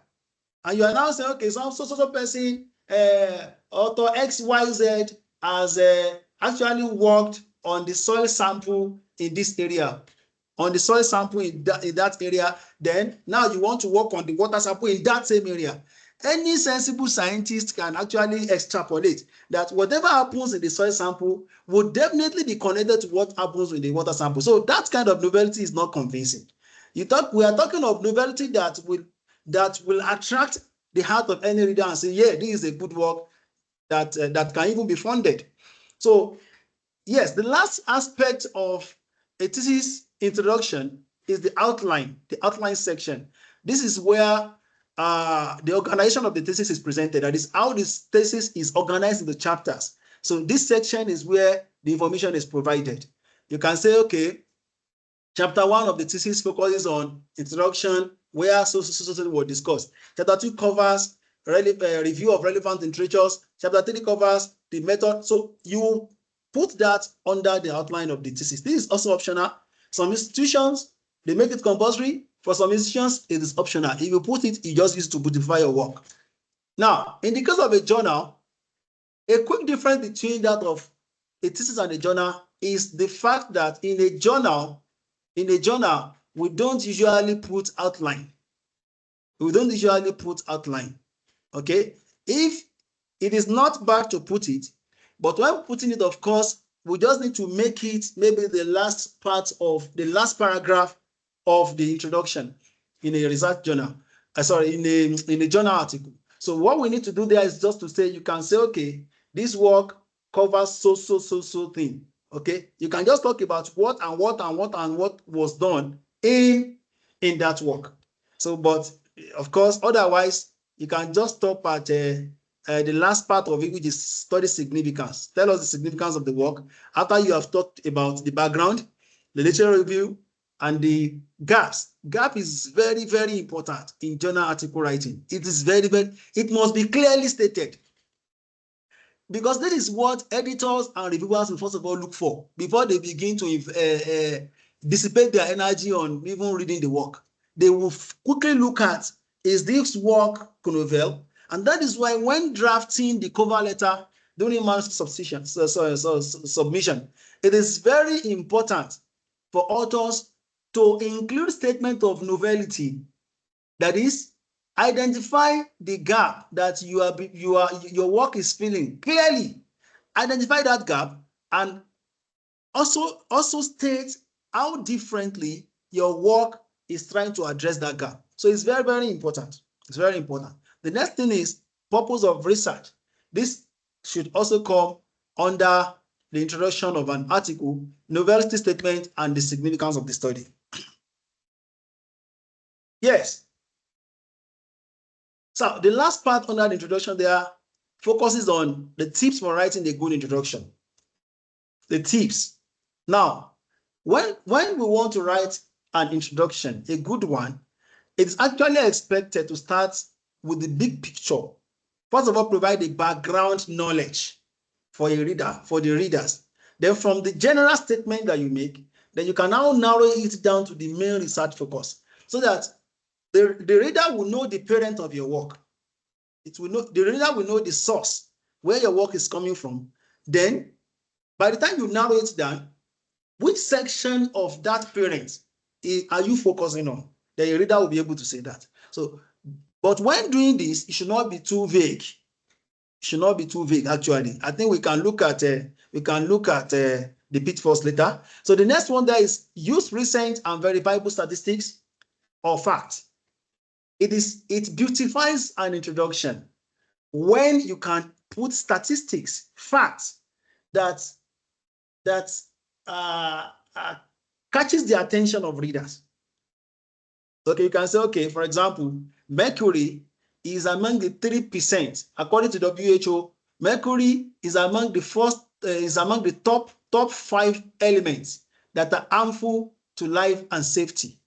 And you are now saying, okay, so person, author XYZ has actually worked on the soil sample in this area, on the soil sample in that area. Then now you want to work on the water sample in that same area. Any sensible scientist can actually extrapolate that whatever happens in the soil sample would definitely be connected to what happens in the water sample. So that kind of novelty is not convincing. We are talking of novelty that will attract the heart of any reader and say, yeah, this is a good work that can even be funded. So yes, the last aspect of a thesis introduction is the outline section. This is where the organization of the thesis is presented. That is how this thesis is organized in the chapters. So this section is where the information is provided. You can say, okay, chapter 1 of the thesis focuses on introduction, where so was discussed. Chapter 2 covers review of relevant literatures. Chapter 3 covers the method. So you put that under the outline of the thesis. This is also optional. Some institutions, they make it compulsory. For some institutions, it is optional. If you put it, you just use to beautify your work. Now, in the case of a journal, a quick difference between that of a thesis and a journal is the fact that in a journal, we don't usually put outline. We don't usually put outline. Okay? If it is not bad to put it, but when putting it, of course, we just need to make it maybe the last part of the last paragraph of the introduction in a research journal. In a journal article. So what we need to do there is just to say, you can say, okay, this work covers so thing. Okay, you can just talk about what was done in that work. So, but of course, otherwise, you can just stop at the last part of it, which is study significance. Tell us the significance of the work after you have talked about the background, the literature review, and the gaps. Gap is very, very important in journal article writing. It is it must be clearly stated. Because this is what editors and reviewers will first of all look for before they begin to dissipate their energy on even reading the work. They will quickly look at, is this work novel? And that is why when drafting the cover letter during manuscript submission, it is very important for authors to include statement of novelty. That is, identify the gap that your work is filling clearly. Identify that gap and also state how differently your work is trying to address that gap. So it's very, very important. It's very important. The next thing is purpose of research. This should also come under the introduction of an article, novelty statement, and the significance of the study. Yes. So the last part under the introduction there focuses on the tips for writing a good introduction. The tips. Now, when we want to write an introduction, a good one, it's actually expected to start with the big picture. First of all, provide the background knowledge for a reader, for the readers. Then from the general statement that you make, then you can now narrow it down to the main research focus so that the reader will know the parent of your work. The reader will know the source, where your work is coming from. Then, by the time you narrow it down, which section of that parent are you focusing on? Then your reader will be able to say that. So, but when doing this, it should not be too vague. It should not be too vague, actually. I think we can look at the pitfalls later. So the next one there is use recent and verifiable statistics or facts. It beautifies an introduction when you can put statistics, facts that catches the attention of readers. Okay, you can say, okay, for example, mercury is among the 3%. According to WHO, mercury is among the top 5 elements that are harmful to life and safety.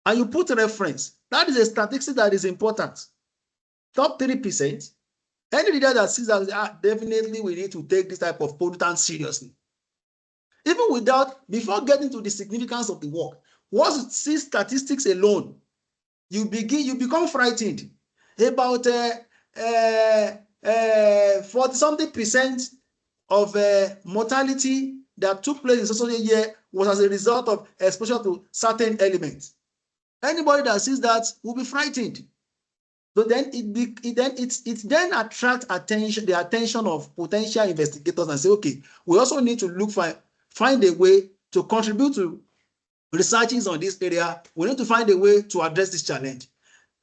And you put a reference. That is a statistic that is important. Top 3%. Any reader that sees that, definitely we need to take this type of pollutant seriously. Even before getting to the significance of the work, once you see statistics alone, you become frightened about 40-something% of mortality that took place in social year was as a result of exposure to certain elements. Anybody that sees that will be frightened. So then it then attracts the attention of potential investigators and say, okay, we also need to find a way to contribute to researches on this area. We need to find a way to address this challenge.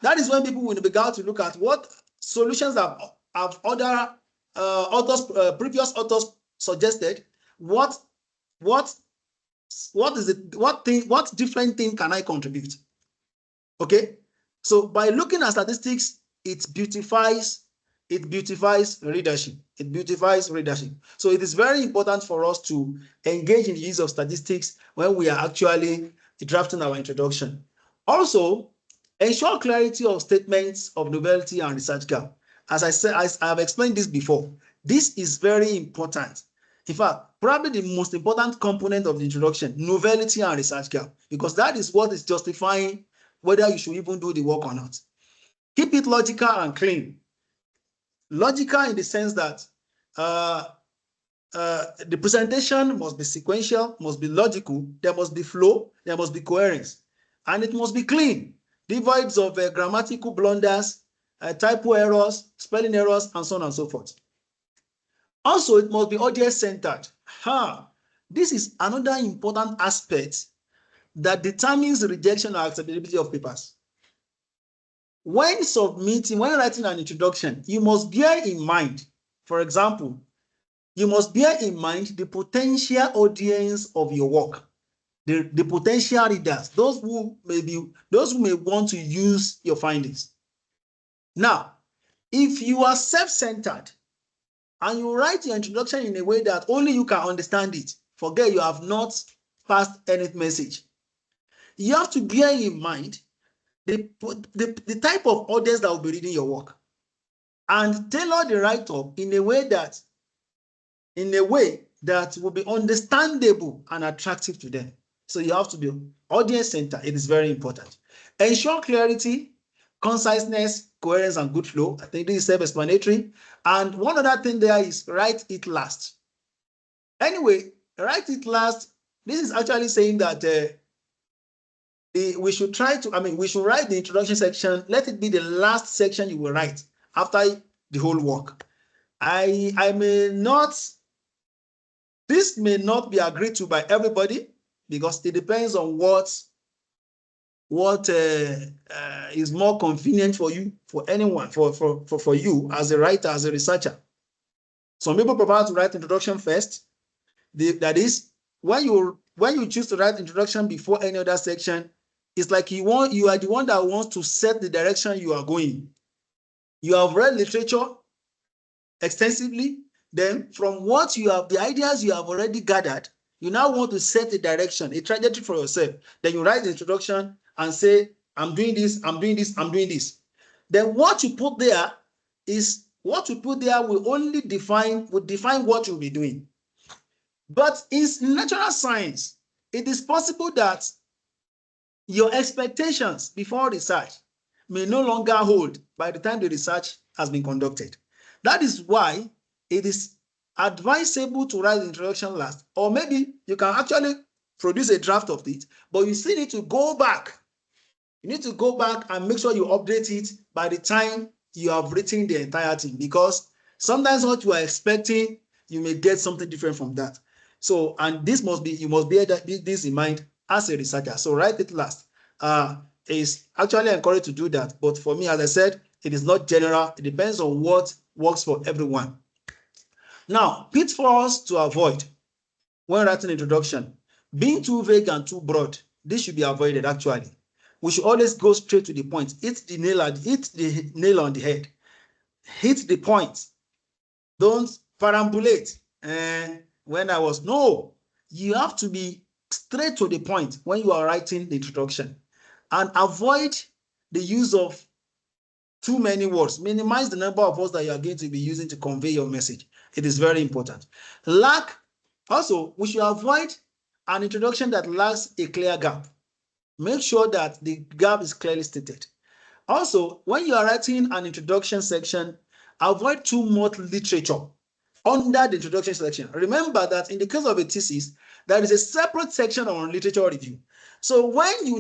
That is when people will begin to look at what solutions have other previous authors suggested. What is it? What different thing can I contribute? Okay, so by looking at statistics, it beautifies readership. It beautifies readership. So it is very important for us to engage in the use of statistics when we are actually drafting our introduction. Also, ensure clarity of statements of novelty and research gap. As I said, I have explained this before. This is very important. In fact, probably the most important component of the introduction, novelty and research gap, because that is what is justifying whether you should even do the work or not. Keep it logical and clean. Logical in the sense that the presentation must be sequential, must be logical, there must be flow, there must be coherence, and it must be clean, devoid of grammatical blunders, typo errors, spelling errors, and so on and so forth. Also, it must be audience-centered. This is another important aspect that determines the rejection or acceptability of papers. When writing an introduction, you must bear in mind, for example, you must bear in mind the potential audience of your work, the potential readers, those who may want to use your findings. Now, if you are self-centered and you write your introduction in a way that only you can understand it, forget you have not passed any message. You have to bear in mind the type of audience that will be reading your work and tailor the write-up in a way that will be understandable and attractive to them. So you have to be audience-centered. It is very important. Ensure clarity, conciseness, coherence, and good flow. I think this is self-explanatory. And one other thing there is write it last. Anyway, write it last. This is actually saying that we should write the introduction section. Let it be the last section you will write after the whole work. This may not be agreed to by everybody because it depends on what is more convenient for you, for anyone, for you as a writer, as a researcher. Some people prefer to write introduction first. That is, when you choose to write introduction before any other section, it's like you are the one that wants to set the direction you are going. You have read literature extensively. Then from the ideas you have already gathered, you now want to set a direction, a trajectory for yourself. Then you write the introduction and say, I'm doing this, I'm doing this, I'm doing this. Then what you put there will only define what you'll be doing. But in natural science, it is possible that your expectations before research may no longer hold by the time the research has been conducted. That is why it is advisable to write the introduction last, or maybe you can actually produce a draft of it, but you still need to go back. You need to go back and make sure you update it by the time you have written the entire thing, because sometimes what you are expecting, you may get something different from that. So, and you must bear this in mind as a researcher. So write it last. It's actually encouraged to do that. But for me, as I said, it is not general. It depends on what works for everyone. Now, pitfalls to avoid when writing introduction. Being too vague and too broad. This should be avoided, actually. We should always go straight to the point. Hit the nail on the head. Hit the point. Don't perambulate. You have to be straight to the point when you are writing the introduction, and avoid the use of too many words. Minimize the number of words that you are going to be using to convey your message. It is very important. Also, we should avoid an introduction that lacks a clear gap. Make sure that the gap is clearly stated. Also, when you are writing an introduction section, avoid too much literature under the introduction section. Remember that in the case of a thesis, there is a separate section on literature review. So when you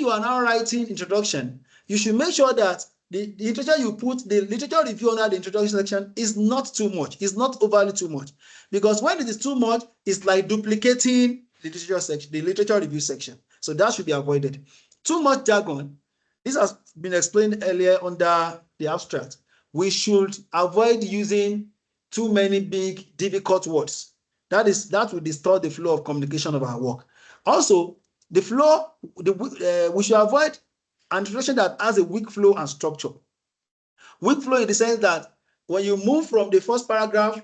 are now writing introduction, you should make sure that the literature you put, the literature review under the introduction section is not too much. It's not overly too much. Because when it is too much, it's like duplicating the literature review section. So that should be avoided. Too much jargon This has been explained earlier under the abstract. We should avoid using too many big, difficult words. That will distort the flow of communication of our work. Also, we should avoid an introduction that has a weak flow and structure. Weak flow in the sense that when you move from the first paragraph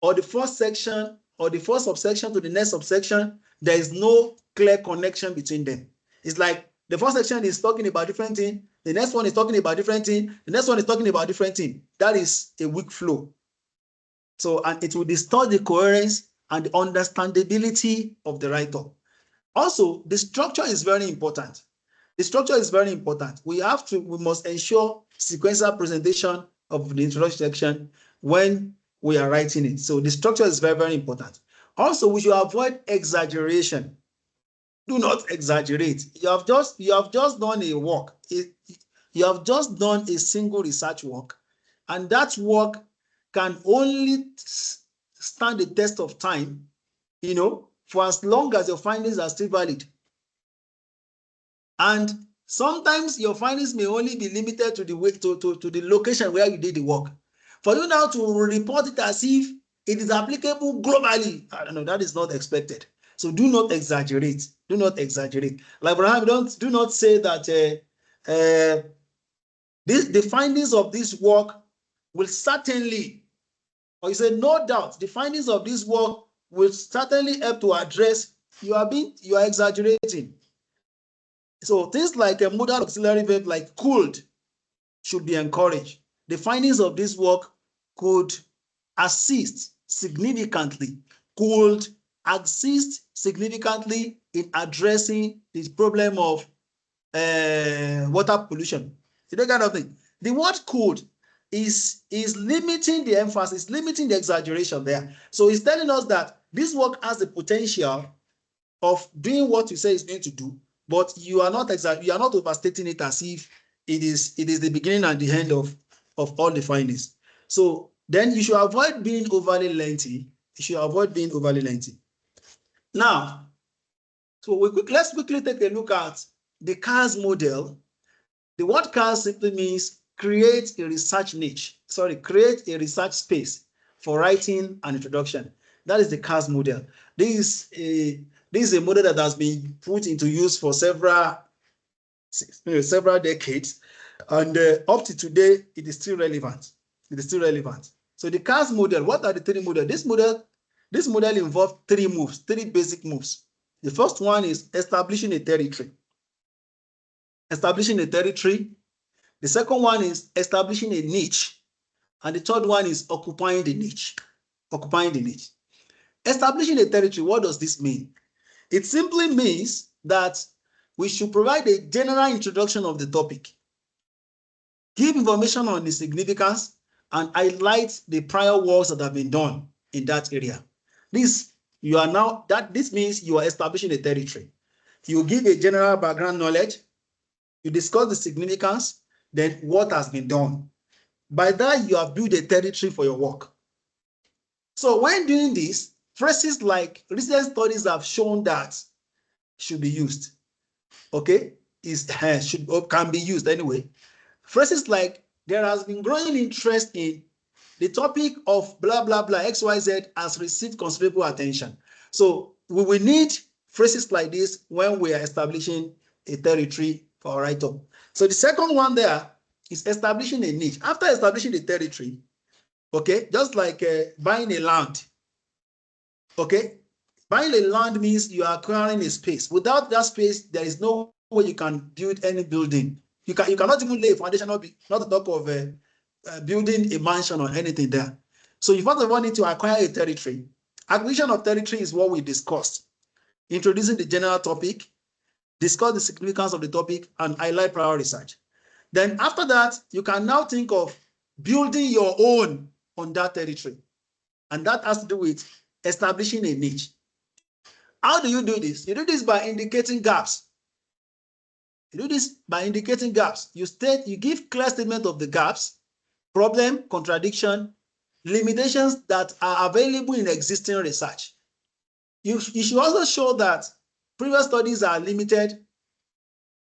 or the first section or the first subsection to the next subsection, there is no clear connection between them. It's like the first section is talking about different thing, the next one is talking about different thing, the next one is talking about different thing. That is a weak flow. So, and it will distort the coherence and the understandability of the writer. Also, the structure is very important. The structure is very important. We must ensure sequential presentation of the introduction section when we are writing it. So the structure is very, very important. Also, we should avoid exaggeration. Do not exaggerate. You have just done a work. You have just done a single research work, and that work can only stand the test of time, for as long as your findings are still valid. And sometimes your findings may only be limited to the location where you did the work. For you now to report it as if it is applicable globally, I don't know, that is not expected. So do not exaggerate. Do not exaggerate. Like Abraham, do not say that the findings of this work will certainly, or you say no doubt, the findings of this work will certainly help to address. You are exaggerating. So things like a modal auxiliary verb like could should be encouraged. The findings of this work could assist significantly, could assist significantly in addressing this problem of water pollution. That kind of thing. The word could is limiting the emphasis, limiting the exaggeration there. So it's telling us that this work has the potential of doing what you say it's going to do, but you are not overstating it as if it is the beginning and the end of all the findings. So then you should avoid being overly lengthy. You should avoid being overly lengthy. Now, so let's quickly take a look at the CARS model. The word CARS simply means create a research space for writing an introduction. That is the CARS model. This is a model that has been put into use for several decades, and up to today, it is still relevant. It is still relevant. So the CARS model, what are the three models? This model involves three basic moves. The first one is establishing a territory. Establishing a territory. The second one is establishing a niche. And the third one is occupying the niche. Occupying the niche. Establishing a territory, what does this mean? It simply means that we should provide a general introduction of the topic, give information on the significance, and highlight the prior works that have been done in that area. This means you are establishing a territory. You give a general background knowledge, you discuss the significance, then what has been done. By that, you have built a territory for your work. So when doing this, phrases like recent studies have shown that should be used. Okay, can be used anyway. Phrases like there has been growing interest in the topic of blah blah blah XYZ has received considerable attention. So we will need phrases like this when we are establishing a territory for our write-up. So the second one there is establishing a niche. After establishing the territory, okay, just like buying a land. Okay, buying a land means you are acquiring a space. Without that space, there is no way you can build any building. You cannot even lay a foundation, not to talk of building a mansion or anything there. So you first of all need to acquire a territory. Acquisition of territory is what we discussed. Introducing the general topic, discuss the significance of the topic, and highlight prior research. Then after that, you can now think of building your own on that territory. And that has to do with establishing a niche. How do you do this? You do this by indicating gaps. You do this by indicating gaps. You give clear statement of the gaps, problem, contradiction, limitations that are available in existing research. You should also show that previous studies are limited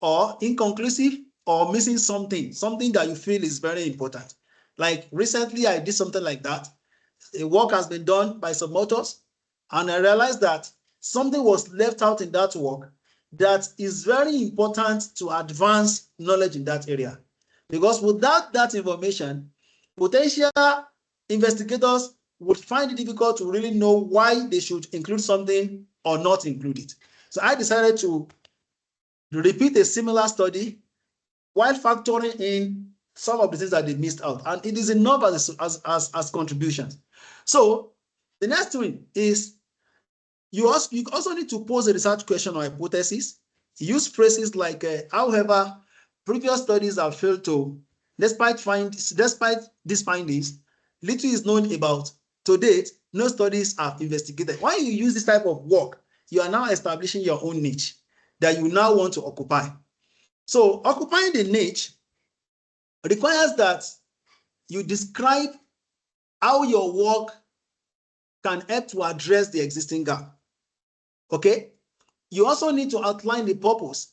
or inconclusive or missing something that you feel is very important. Like recently, I did something like that. A work has been done by some authors, and I realized that something was left out in that work that is very important to advance knowledge in that area. Because without that information, potential investigators would find it difficult to really know why they should include something or not include it. So I decided to repeat a similar study while factoring in some of the things that they missed out. And it is enough as contributions. So the next thing is you also need to pose a research question or hypothesis. Use phrases like, however, previous studies have failed to, despite these findings, little is known about. To date, no studies have investigated. When you use this type of work, you are now establishing your own niche that you now want to occupy. So occupying the niche requires that you describe how your work can help to address the existing gap. Okay? You also need to outline the purpose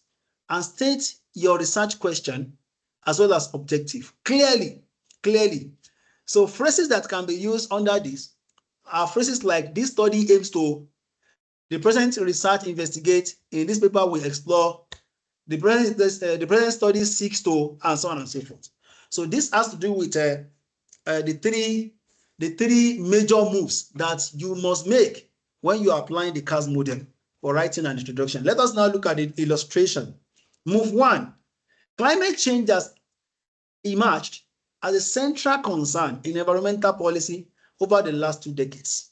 and state your research question as well as objective clearly. So phrases that can be used under this are phrases like, this study aims to, the present research investigate, in this paper we explore, the present study seeks to, and so on and so forth. So this has to do with the three major moves that you must make when you are applying the CAS model for writing an introduction. Let us now look at the illustration. Move 1. Climate change has emerged as a central concern in environmental policy over the last 2 decades.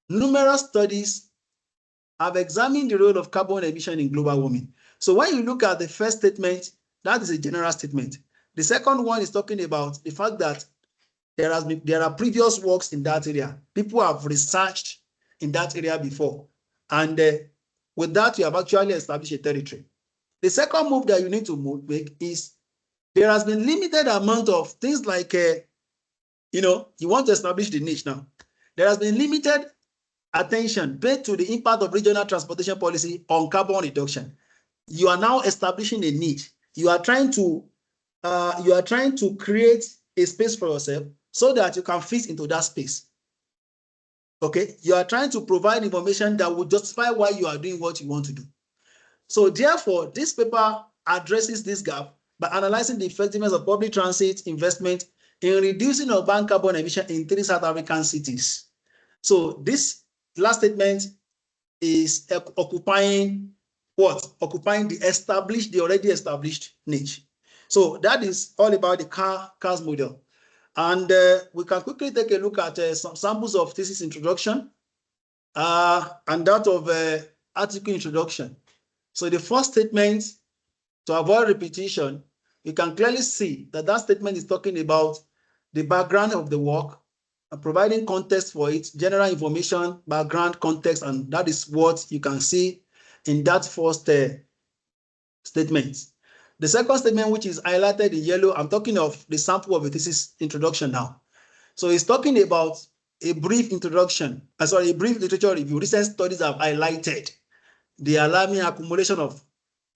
Numerous studies have examined the role of carbon emission in global warming. So when you look at the first statement, that is a general statement. The second one is talking about the fact that there are previous works in that area. People have researched in that area before. And with that, you have actually established a territory. The second move that you need to make is there has been limited amount of things like, you want to establish the niche now. There has been limited attention paid to the impact of regional transportation policy on carbon reduction. You are now establishing a niche. You are trying to create a space for yourself so that you can fit into that space. Okay, you are trying to provide information that will justify why you are doing what you want to do. So therefore, this paper addresses this gap by analyzing the effectiveness of public transit investment in reducing urban carbon emission in 3 South African cities. So this last statement is occupying what? Occupying the already established niche. So that is all about the CAS model. And we can quickly take a look at some samples of thesis introduction and that of article introduction. So the first statement, to avoid repetition, you can clearly see that that statement is talking about the background of the work and providing context for it, general information, background, context, and that is what you can see in that first statement. The second statement, which is highlighted in yellow, I'm talking of the sample of a thesis introduction now. So it's talking about a brief introduction, a brief literature review. Recent studies have highlighted the alarming accumulation of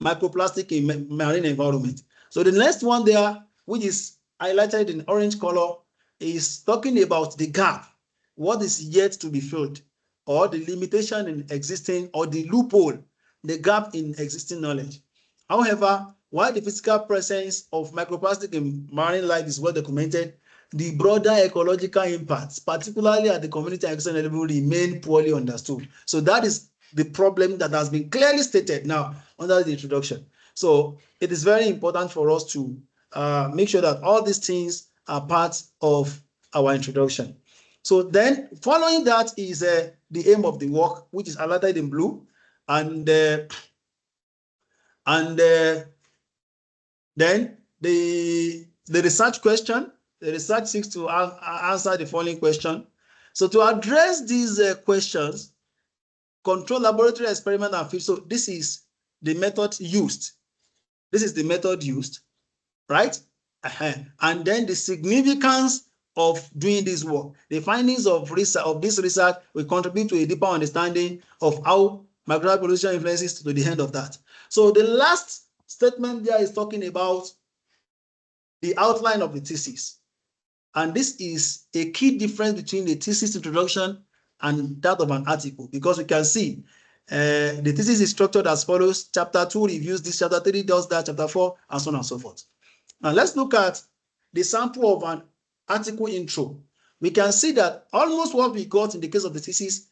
microplastic in marine environment. So the next one there, which is highlighted in orange color, is talking about the gap, what is yet to be filled, or the limitation in existing, or the loophole, the gap in existing knowledge. However, while the physical presence of microplastic in marine life is well documented, the broader ecological impacts, particularly at the community and ecosystem level, remain poorly understood. So that is the problem that has been clearly stated now under the introduction. So it is very important for us to make sure that all these things are part of our introduction. So then following that is the aim of the work, which is highlighted in blue, and then the research question. The research seeks to answer the following question. So to address these questions, control laboratory experiment and field. So this is the method used. This is the method used, right? And then the significance of doing this work. The findings of this research will contribute to a deeper understanding of how microbial pollution influences to the end of that. So the last statement there is talking about the outline of the thesis. And this is a key difference between the thesis introduction and that of an article, because we can see the thesis is structured as follows. Chapter 2 reviews this, chapter 3 does that, chapter 4, and so on and so forth. Now let's look at the sample of an article intro. We can see that almost what we got in the case of the thesis,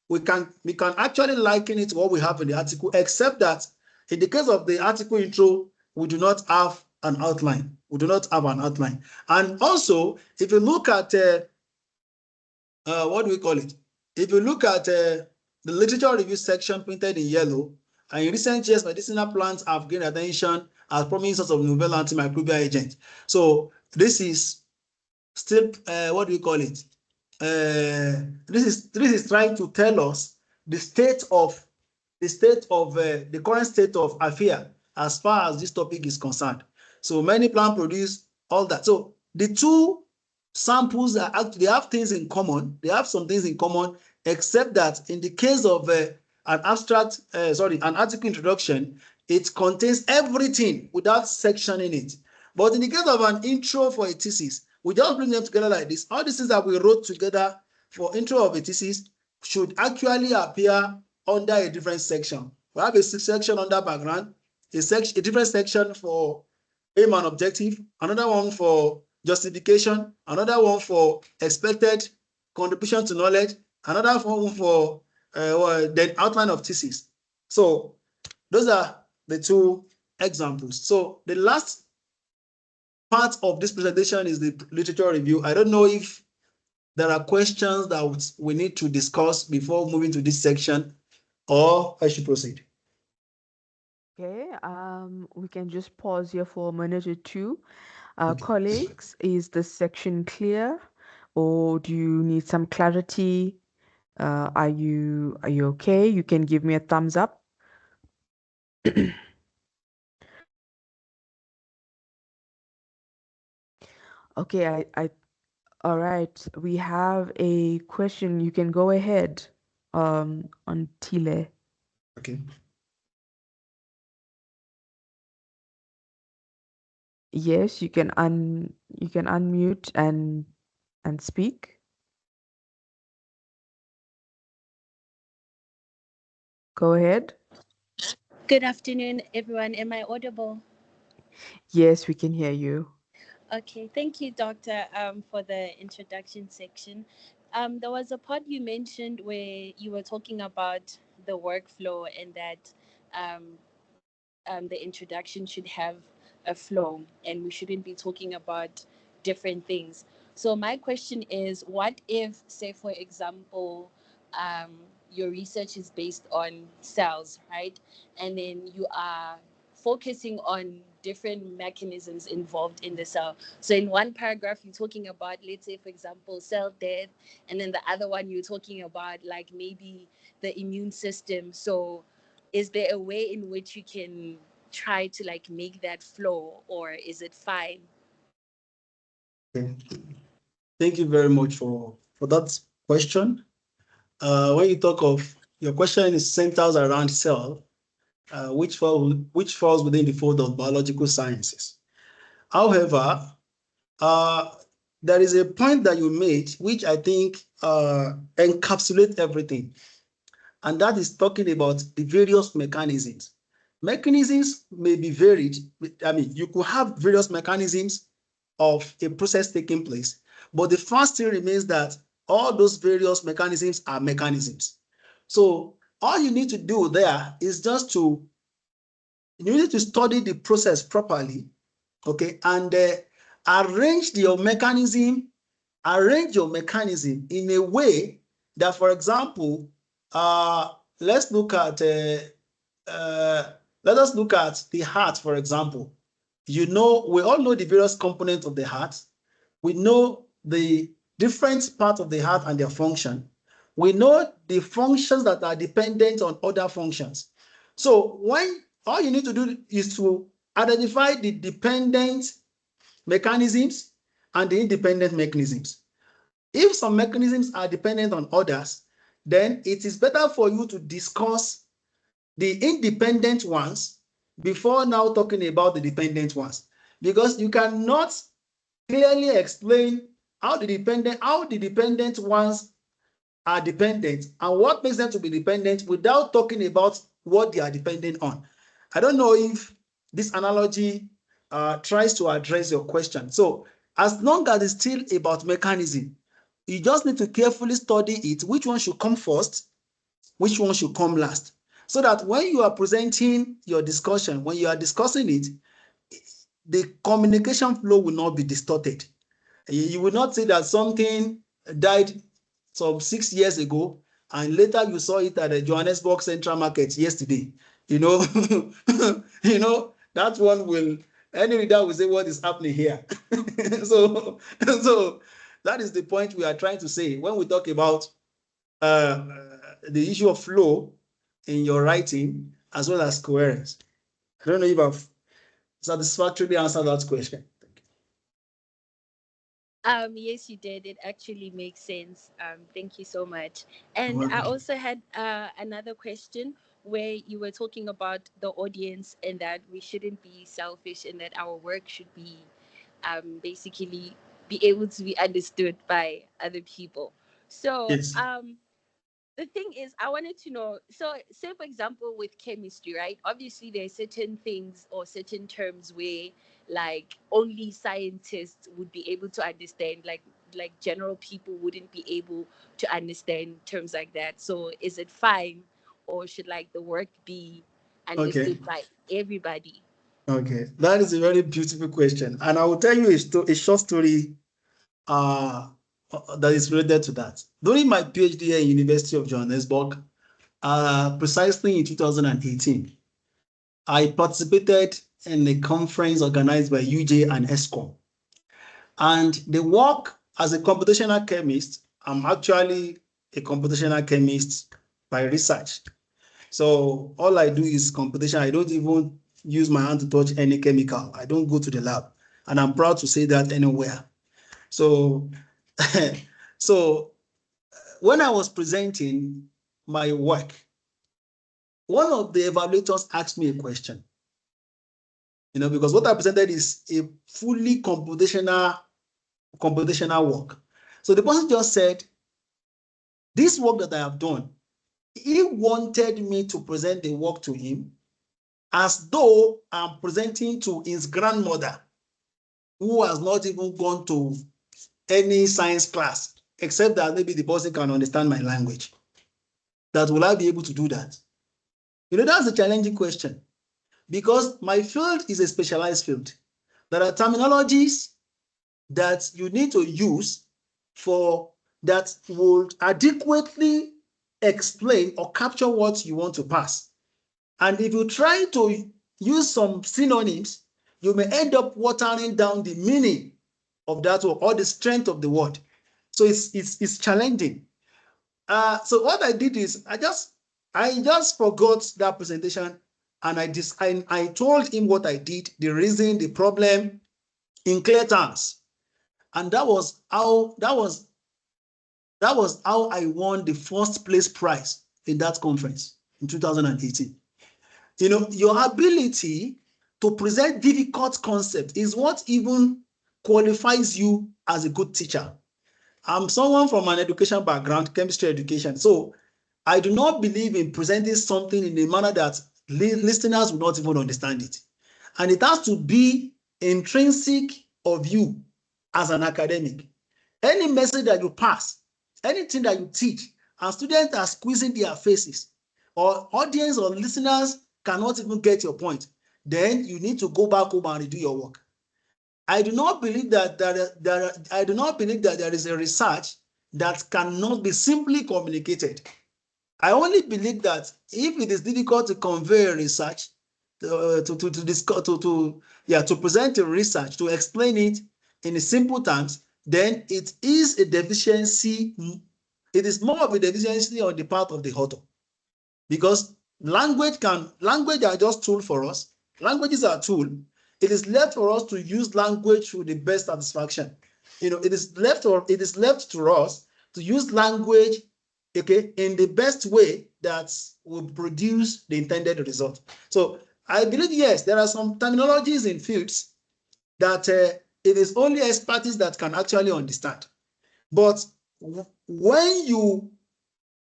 we can actually liken it to what we have in the article, except that in the case of the article intro, we do not have an outline. We do not have an outline. And also, if you look at what do we call it? If you look at the literature review section printed in yellow, and in recent years, medicinal plants have gained attention as promising source of novel antimicrobial agent. So this is still what do we call it? This is trying to tell us the current state of affairs as far as this topic is concerned. So many plants produce all that. So the two samples are actually, they have things in common. They have some things in common, except that in the case of an article introduction, it contains everything without sectioning it. But in the case of an intro for a thesis, we just bring them together like this. All the things that we wrote together for intro of a thesis should actually appear under a different section. We have a section under background, a different section for aim and objective, another one for justification, another one for expected contribution to knowledge, another one for the outline of thesis. So those are the two examples. So the last part of this presentation is the literature review. I don't know if there are questions that we need to discuss before moving to this section, or I should proceed. Okay, we can just pause here for a minute or two. Okay. Colleagues, is this section clear, or do you need some clarity? Are you okay? You can give me a thumbs up. Okay, all right. We have a question. You can go ahead, on Tile. Okay. Yes, you can unmute and speak. Go ahead. Good afternoon, everyone. Am I audible? Yes, we can hear you. Okay, thank you, Doctor, for the introduction section. There was a part you mentioned where you were talking about the workflow and that the introduction should have a flow and we shouldn't be talking about different things. So my question is, what if, say, for example, your research is based on cells, right? And then you are focusing on different mechanisms involved in the cell. So in one paragraph, you're talking about, let's say, for example, cell death, and then the other one, you're talking about like maybe the immune system. So is there a way in which you can try to like make that flow, or is it fine? Okay. Thank you very much for that question. When you talk of, your question is centers around cell, which falls within the fold of biological sciences. However, there is a point that you made, which I think encapsulates everything, and that is talking about the various mechanisms. Mechanisms may be varied. I mean, you could have various mechanisms of a process taking place, but the first thing remains that all those various mechanisms are mechanisms. So all you need to do there is just you need to study the process properly, okay, and arrange your mechanism in a way that, for example, let's look at let us look at the heart, for example. We all know the various components of the heart. We know the different parts of the heart and their function. We know the functions that are dependent on other functions. So all you need to do is to identify the dependent mechanisms and the independent mechanisms. If some mechanisms are dependent on others, then it is better for you to discuss the independent ones before now talking about the dependent ones. because you cannot clearly explain how the dependent ones are dependent and what makes them to be dependent without talking about what they are dependent on. I don't know if this analogy tries to address your question. So as long as it's still about mechanism, you just need to carefully study it, which one should come first, which one should come last, so that when you are presenting your discussion, when you are discussing it, the communication flow will not be distorted. You will not say that something died some 6 years ago and later you saw it at the Johannesburg Central Market yesterday. You know, that one will, any reader will say, what is happening here? so that is the point we are trying to say when we talk about the issue of flow in your writing as well as coherence. I don't know if I've satisfactorily answered that question. Yes, you did. It actually makes sense. Thank you so much. And I also had another question where you were talking about the audience and that we shouldn't be selfish and that our work should be basically be able to be understood by other people. So Yes. the thing is, I wanted to know, so say for example with chemistry, right? Obviously there are certain things or certain terms where like only scientists would be able to understand, like general people wouldn't be able to understand terms like that. So is it fine, or should like the work be understood by everybody? Okay, that is a very beautiful question, and I will tell you a short story that is related to that. During my PhD at University of Johannesburg, precisely in 2018, I participated in a conference organized by UJ and ESCOM. And the work as a computational chemist, I'm actually a computational chemist by research. So all I do is computation. I don't even use my hand to touch any chemical. I don't go to the lab. And I'm proud to say that anywhere. So, so when I was presenting my work, one of the evaluators asked me a question. Because what I presented is a fully computational work. So the person just said, this work that I have done, he wanted me to present the work to him as though I'm presenting to his grandmother, who has not even gone to any science class, except that maybe the person can understand my language. That will I be able to do that? That's a challenging question, because my field is a specialized field. There are terminologies that you need to use for that would adequately explain or capture what you want to pass. And if you try to use some synonyms, you may end up watering down the meaning of that word or the strength of the word. So it's challenging. So what I did is I just forgot that presentation, and I told him what I did, the reason, the problem in clear terms. And that was how I won the first place prize in that conference in 2018. Your ability to present difficult concepts is what even qualifies you as a good teacher. I'm someone from an education background, chemistry education. So I do not believe in presenting something in a manner that listeners will not even understand it. And it has to be intrinsic of you as an academic. Any message that you pass, anything that you teach, and students are squeezing their faces, or audience or listeners cannot even get your point, then you need to go back home and redo your work. I do not believe that there is a research that cannot be simply communicated. I only believe that if it is difficult to convey a research, to present a research, to explain it in simple terms, then it is a deficiency. It is more of a deficiency on the part of the author, because language are just tool for us. Languages are a tool. It is left for us to use language to the best satisfaction. It is left to us to use language, in the best way that will produce the intended result. So I believe, yes, there are some terminologies in fields that it is only expertise that can actually understand. But when you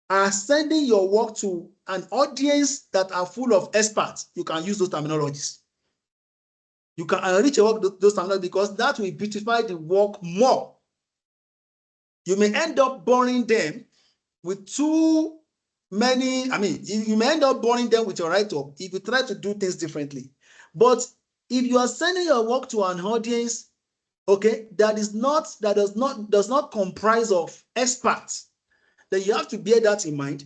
are sending your work to an audience that are full of experts, you can use those terminologies. You can enrich your work those terminologies because that will beautify the work more. You may end up boring them with too many, you may end up boring them with your write-up if you try to do things differently. But if you are sending your work to an audience, okay, that does not comprise of experts, then you have to bear that in mind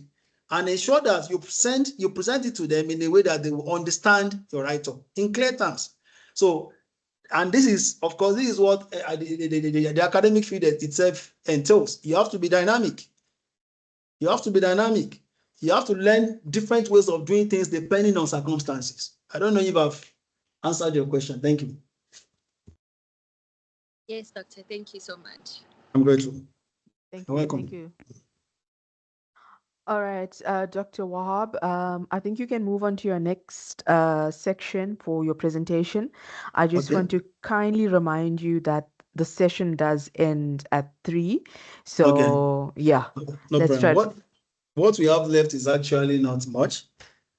and ensure that you present it to them in a way that they will understand your write-up in clear terms. So, and this is, of course, this is what the academic field itself entails. You have to be dynamic. You have to be dynamic. You have to learn different ways of doing things depending on circumstances. I don't know if I've answered your question. Thank you. Yes, Doctor. Thank you so much. I'm grateful. Thank You're you. welcome. Thank you. All right, Dr. Wahab, I think you can move on to your next section for your presentation. I just want to kindly remind you that the session does end at 3. So, yeah, No let's try. problem. What we have left is actually not much.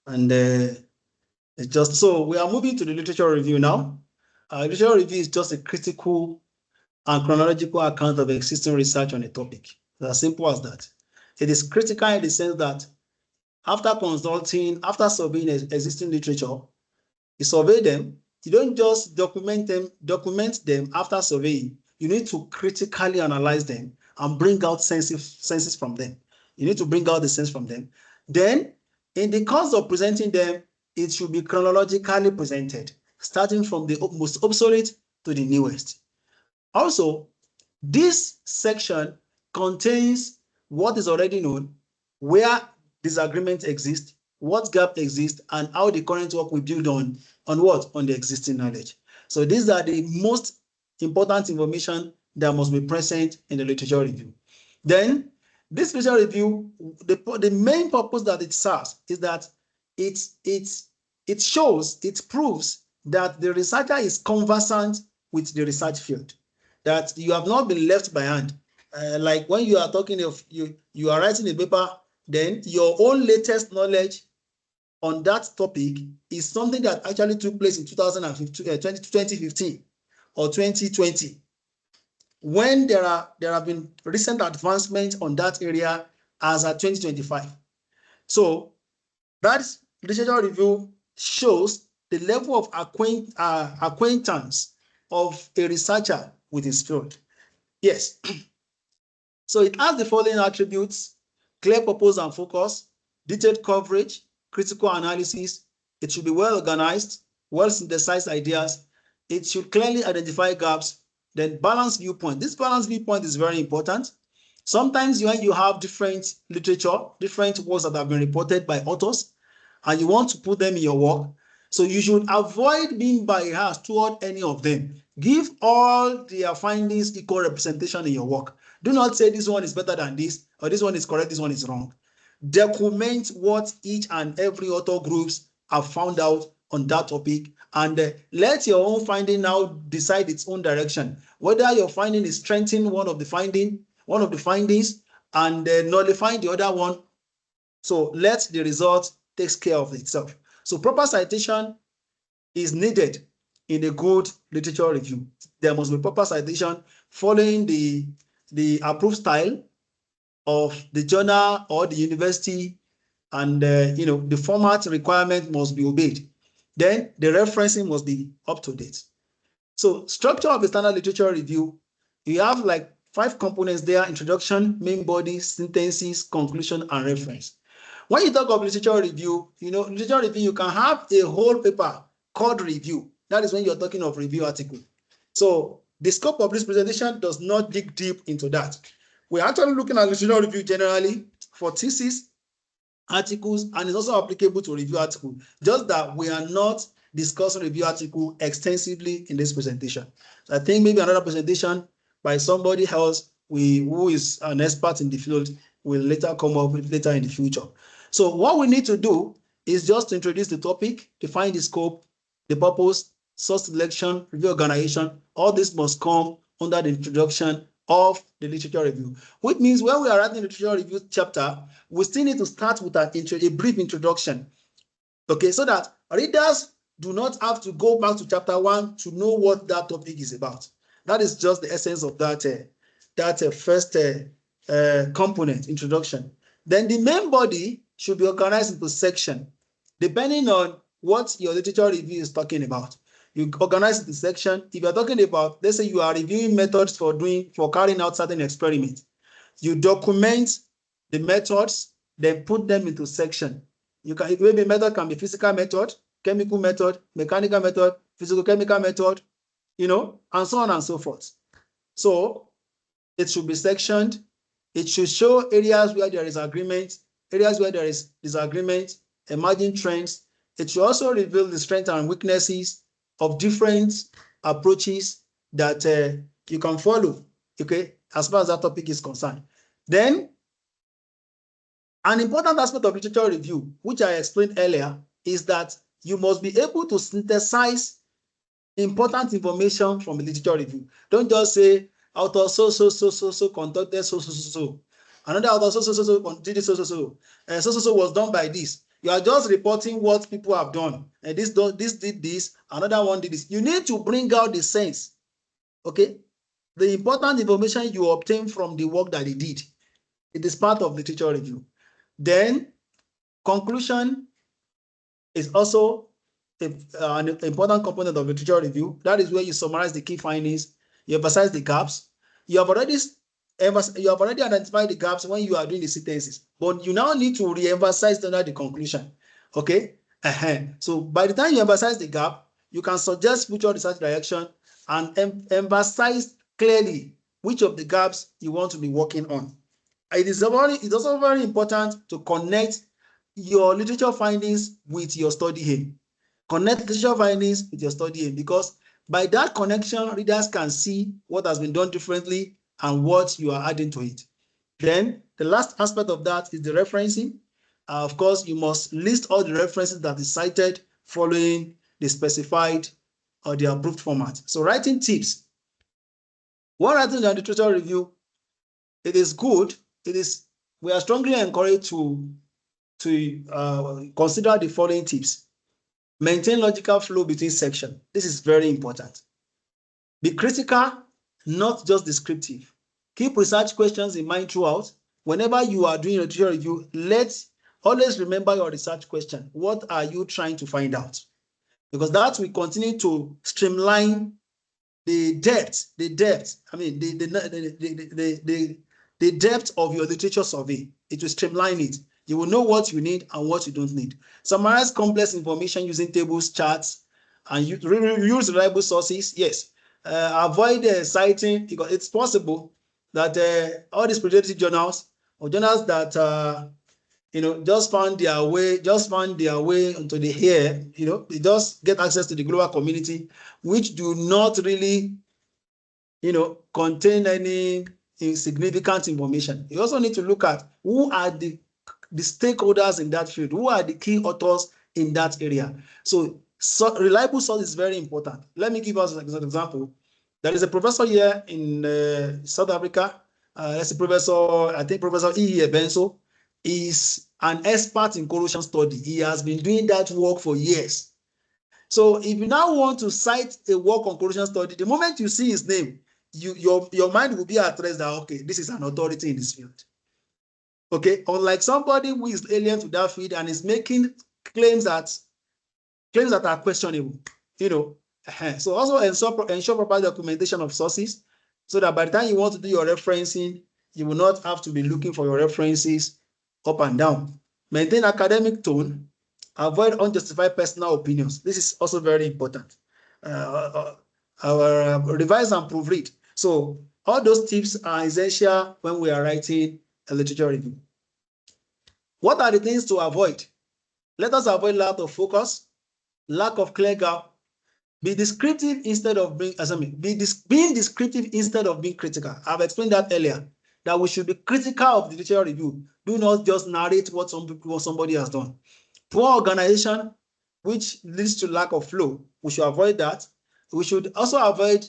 And it's just, so we are moving to the literature review now. Literature review is just a critical and chronological account of existing research on a topic. It's as simple as that. It is critical in the sense that after surveying existing literature, you survey them. You don't just document them after surveying. You need to critically analyze them and bring out senses from them. You need to bring out the sense from them. Then, in the course of presenting them, it should be chronologically presented, starting from the most obsolete to the newest. Also, this section contains what is already known, where disagreement exists, what gap exists, and how the current work will build on what? On the existing knowledge. So these are the most important information that must be present in the literature review. Then, this literature review, the main purpose that it serves is that it proves that the researcher is conversant with the research field, that you have not been left behind. Like when you are talking of you are writing a paper, then your own latest knowledge on that topic is something that actually took place in 2015 or 2020, when there have been recent advancements on that area as at 2025. So that literature review shows the level of acquaintance of a researcher with his field. Yes. So it has the following attributes: clear purpose and focus, detailed coverage, critical analysis. It should be well organized, well synthesized ideas. It should clearly identify gaps. Then balanced viewpoint. This balanced viewpoint is very important. Sometimes when you have different literature, different works that have been reported by authors, and you want to put them in your work, so you should avoid being biased toward any of them. Give all their findings equal representation in your work. Do not say this one is better than this, or this one is correct, this one is wrong. Document what each and every author groups have found out on that topic, and let your own finding now decide its own direction. Whether your finding is strengthening one of the findings and nullifying the other one. So let the result take care of itself. So proper citation is needed in a good literature review. There must be proper citation following the approved style of the journal or the university, and the format requirement must be obeyed. Then the referencing must be up to date. So structure of a standard literature review, you have like 5 components there: introduction, main body, synthesis, conclusion, and reference. When you talk of literature review, you can have a whole paper called review. That is when you're talking of review article. So the scope of this presentation does not dig deep into that. We're actually looking at literature review generally for thesis, articles, and it's also applicable to review article. Just that we are not discussing review article extensively in this presentation. So I think maybe another presentation by somebody else who is an expert in the field will later come up with later in the future. So what we need to do is just to introduce the topic, define the scope, the purpose, source selection, review organization, all this must come under the introduction of the literature review, which means when we are writing the literature review chapter, we still need to start with a brief introduction, okay, so that readers do not have to go back to chapter 1 to know what that topic is about. That is just the essence of that, first component, introduction. Then the main body should be organized into section, depending on what your literature review is talking about. You organize the section. If you're talking about, let's say you are reviewing methods for carrying out certain experiments, you document the methods, then put them into section. You can, maybe method can be physical method, chemical method, mechanical method, physical chemical method, and so on and so forth. So it should be sectioned. It should show areas where there is agreement, areas where there is disagreement, emerging trends. It should also reveal the strengths and weaknesses of different approaches that you can follow, okay, as far as that topic is concerned. Then, an important aspect of literature review, which I explained earlier, is that you must be able to synthesize important information from a literature review. Don't just say, author so conducted so. Another author so did so. So was done by this. You are just reporting what people have done. And this did this, another one did this. You need to bring out the sense, okay? The important information you obtain from the work that they did. It is part of literature review. Then, conclusion is also an important component of literature review. That is where you summarize the key findings, you emphasize the gaps. You have already identified the gaps when you are doing the sentences, but you now need to re-emphasize under the conclusion. Okay? So by the time you emphasize the gap, you can suggest future research direction and emphasize clearly which of the gaps you want to be working on. It's also very important to connect your literature findings with your study aim. Connect literature findings with your study aim, because by that connection, readers can see what has been done differently and what you are adding to it. Then the last aspect of that is the referencing. Of course, you must list all the references that is cited following the specified or the approved format. So writing tips. When writing the literature review, it is good. We are strongly encouraged to consider the following tips. Maintain logical flow between sections. This is very important. Be critical, not just descriptive. Keep research questions in mind throughout. Whenever you are doing a literature review, always remember your research question. What are you trying to find out? Because that will continue to streamline the depth of your literature survey. It will streamline it. You will know what you need and what you don't need. Summarize complex information using tables, charts, and use reliable sources. Yes. Avoid citing, because it's possible that all these predatory journals or journals that just found their way into the air, they just get access to the global community, which do not really contain any insignificant information. You also need to look at who are the stakeholders in that field, who are the key authors in that area. So reliable source is very important. Let me give us an example. There is a professor here in South Africa. That's a professor, I think Professor E. Benso, is an expert in corrosion study. He has been doing that work for years. So if you now want to cite a work on corrosion study, the moment you see his name, your mind will be at rest that, okay, this is an authority in this field. Okay, unlike somebody who is alien to that field and is making claims that are questionable, So also ensure proper documentation of sources, so that by the time you want to do your referencing, you will not have to be looking for your references up and down. Maintain academic tone. Avoid unjustified personal opinions. This is also very important. Revise and proofread. So all those tips are essential when we are writing a literature review. What are the things to avoid? Let us avoid lack of focus, lack of clear gap. Be descriptive instead of being descriptive instead of being critical. I've explained that earlier, that we should be critical of the literature review. Do not just narrate what somebody has done. Poor organization. which leads to lack of flow. We should avoid that. We should also avoid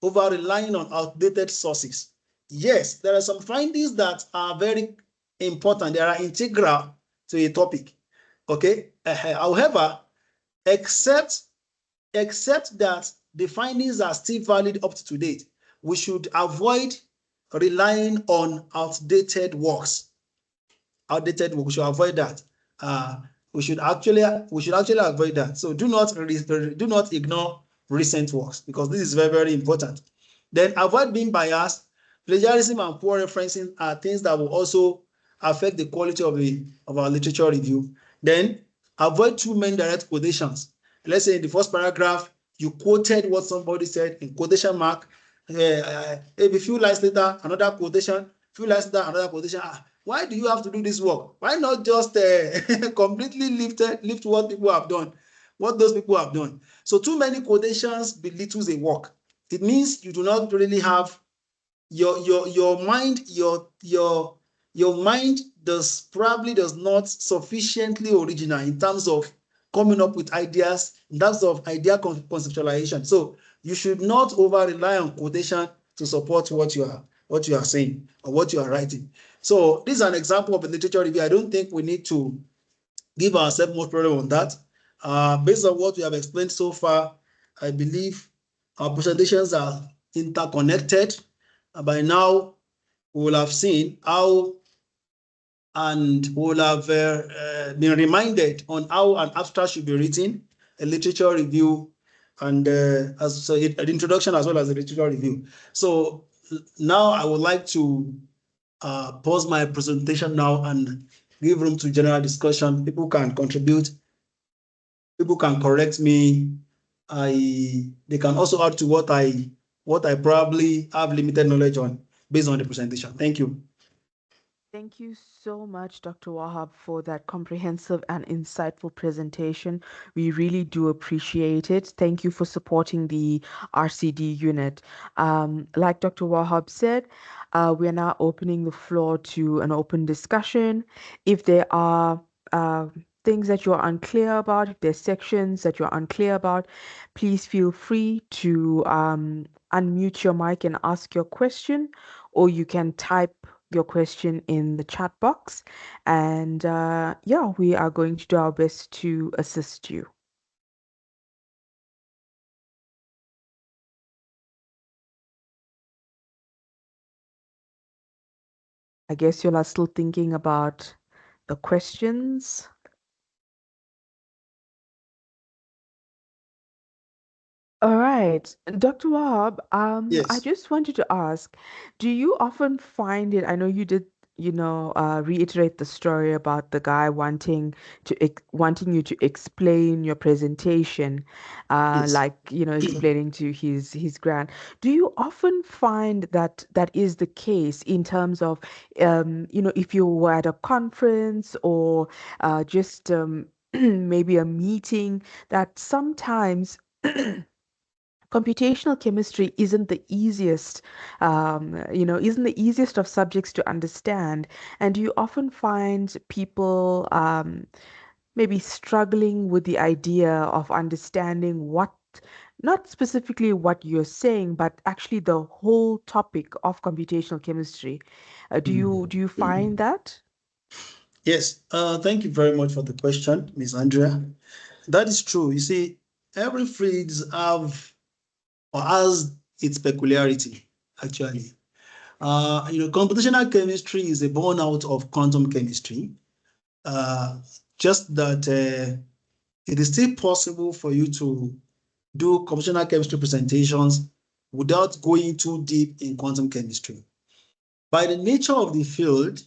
over-relying on outdated sources. Yes, there are some findings that are very important. They are integral to a topic. Okay. However, except that the findings are still valid up to date, we should avoid relying on outdated works. We should avoid that. We should actually avoid that. So do not ignore recent works, because this is very, very important. Then avoid being biased. Plagiarism and poor referencing are things that will also affect the quality of our literature review. Then avoid too many direct quotations. Let's say in the first paragraph, you quoted what somebody said in quotation mark. A few lines later, another quotation. Few lines later, another quotation. Why do you have to do this work? Why not just completely lift what people have done, what those people have done? So too many quotations belittles a work. It means you do not really have your mind does not sufficiently original in terms of coming up with ideas, in terms of idea conceptualization. So you should not over rely on quotation to support what you are saying or what you are writing. So this is an example of a literature review. I don't think we need to give ourselves more problem on that. Based on what we have explained so far, I believe our presentations are interconnected. By now, we will have seen how, and we will have been reminded on how an abstract should be written, a literature review, and an introduction as well as a literature review. So now I would like to pause my presentation now and give room to general discussion. People can contribute. People can correct me. They can also add to what I probably have limited knowledge on based on the presentation. Thank you. Thank you so much, Dr. Wahab, for that comprehensive and insightful presentation. We really do appreciate it. Thank you for supporting the RCD unit. Like Dr. Wahab said, we are now opening the floor to an open discussion. If there are things that you're unclear about, if there's sections that you're unclear about, please feel free to unmute your mic and ask your question, or you can type your question in the chat box, and yeah, we are going to do our best to assist you. I guess you are still thinking about the questions. All right, Dr. Wahab, Yes. I just wanted to ask, do you often find it, I know you did, reiterate the story about the guy wanting you to explain your presentation, Yes. like, explaining to his grant. Do you often find that that is the case in terms of, if you were at a conference or just maybe a meeting, that sometimes computational chemistry isn't the easiest, isn't the easiest of subjects to understand, and you often find people maybe struggling with the idea of understanding what, not specifically what you're saying, but actually the whole topic of computational chemistry. Do you find that? Yes. Thank you very much for the question, Ms. Andrea. That is true. You see, every field has its peculiarity, actually. Computational chemistry is a born out of quantum chemistry. Just that it is still possible for you to do computational chemistry presentations without going too deep in quantum chemistry. By the nature of the field,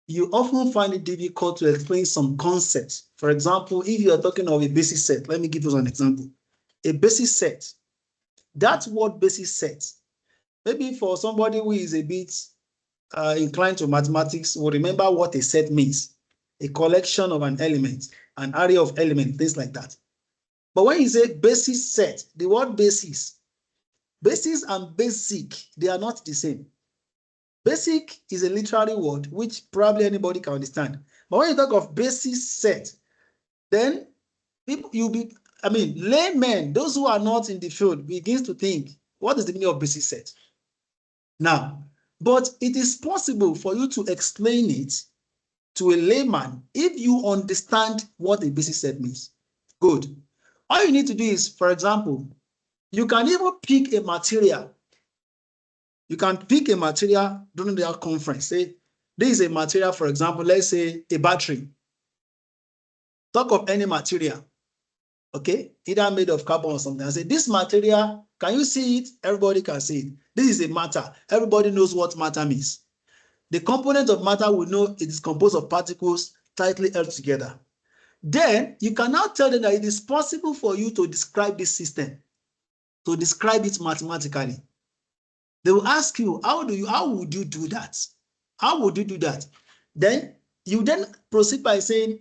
you often find it difficult to explain some concepts. For example, if you are talking of a basis set, let me give you an example. A basis set, that word basis set, maybe for somebody who is a bit inclined to mathematics will remember what a set means. A collection of an element, an array of elements, things like that. But when you say basis set, the word basis and basic, they are not the same. Basic is a literary word which probably anybody can understand. But when you talk of basis set, then people, laymen, those who are not in the field, begins to think, what is the meaning of basis set? Now, but it is possible for you to explain it to a layman if you understand what a basis set means. Good. All you need to do is, for example, you can even pick a material. You can pick a material during the conference. Say, this is a material, for example, let's say a battery. Talk of any material, okay? Either made of carbon or something. I say, this material, can you see it? Everybody can see it. This is a matter. Everybody knows what matter means. The component of matter we know it is composed of particles tightly held together. Then you can now tell them that it is possible for you to describe this system, to describe it mathematically. They will ask you, how would you do that? How would you do that? Then you then proceed by saying,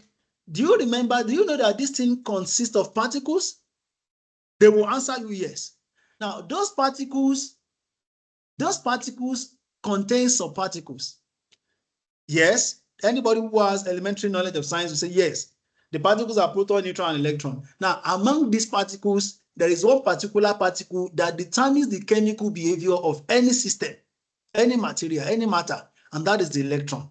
do you know that this thing consists of particles? They will answer you yes. Now, those particles contain subparticles. Yes, anybody who has elementary knowledge of science will say yes. The particles are proton, neutron, and electron. Now, among these particles, there is one particular particle that determines the chemical behavior of any system, any material, any matter, and that is the electron.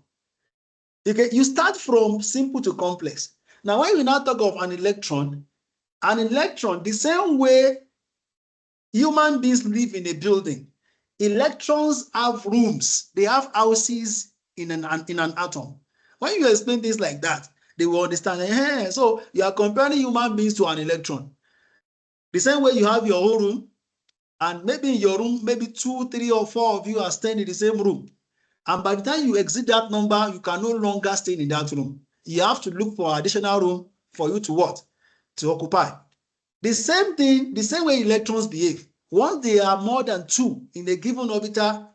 Okay, you start from simple to complex. Now, when we now talk of an electron, the same way human beings live in a building, electrons have rooms, they have houses in an atom. When you explain things like that, they will understand. So you are comparing human beings to an electron. The same way you have your own room, and maybe in your room, maybe 2, 3, or 4 of you are staying in the same room. And by the time you exit that number, you can no longer stay in that room. You have to look for additional room for you to what? To occupy. The same thing, the same way electrons behave. Once they are more than 2 in a given orbital,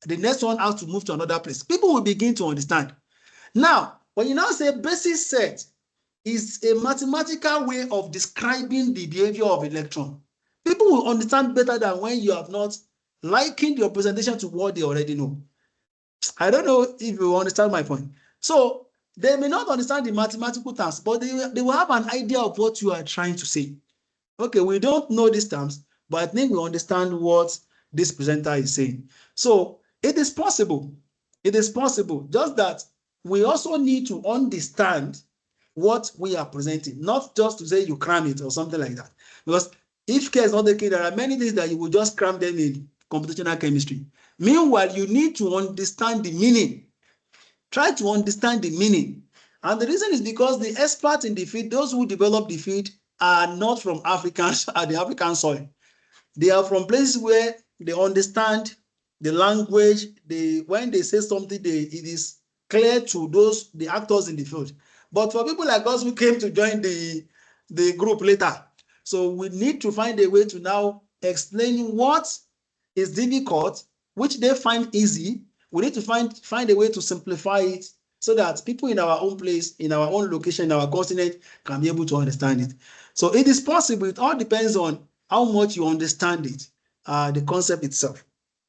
the next one has to move to another place. People will begin to understand. Now, when you now say basis set is a mathematical way of describing the behavior of electron, people will understand better than when you have not likened your presentation to what they already know. I don't know if you understand my point. So they may not understand the mathematical terms, but they will have an idea of what you are trying to say. Okay, we don't know these terms, but I think we understand what this presenter is saying. So it is possible. It is possible. Just that we also need to understand what we are presenting, not just to say you cram it or something like that. Because if care is not the case, there are many things that you will just cram them in computational chemistry. Meanwhile, you need to understand the meaning. Try to understand the meaning. And the reason is because the experts in the field, those who develop the field, are not from the African soil. They are from places where they understand the language. When they say something, it is clear to the actors in the field. But for people like us who came to join the group later, so we need to find a way to now explain what is difficult, which they find easy. We need to find a way to simplify it so that people in our own place, in our own location, in our continent, can be able to understand it. So it is possible. It all depends on how much you understand it, the concept itself.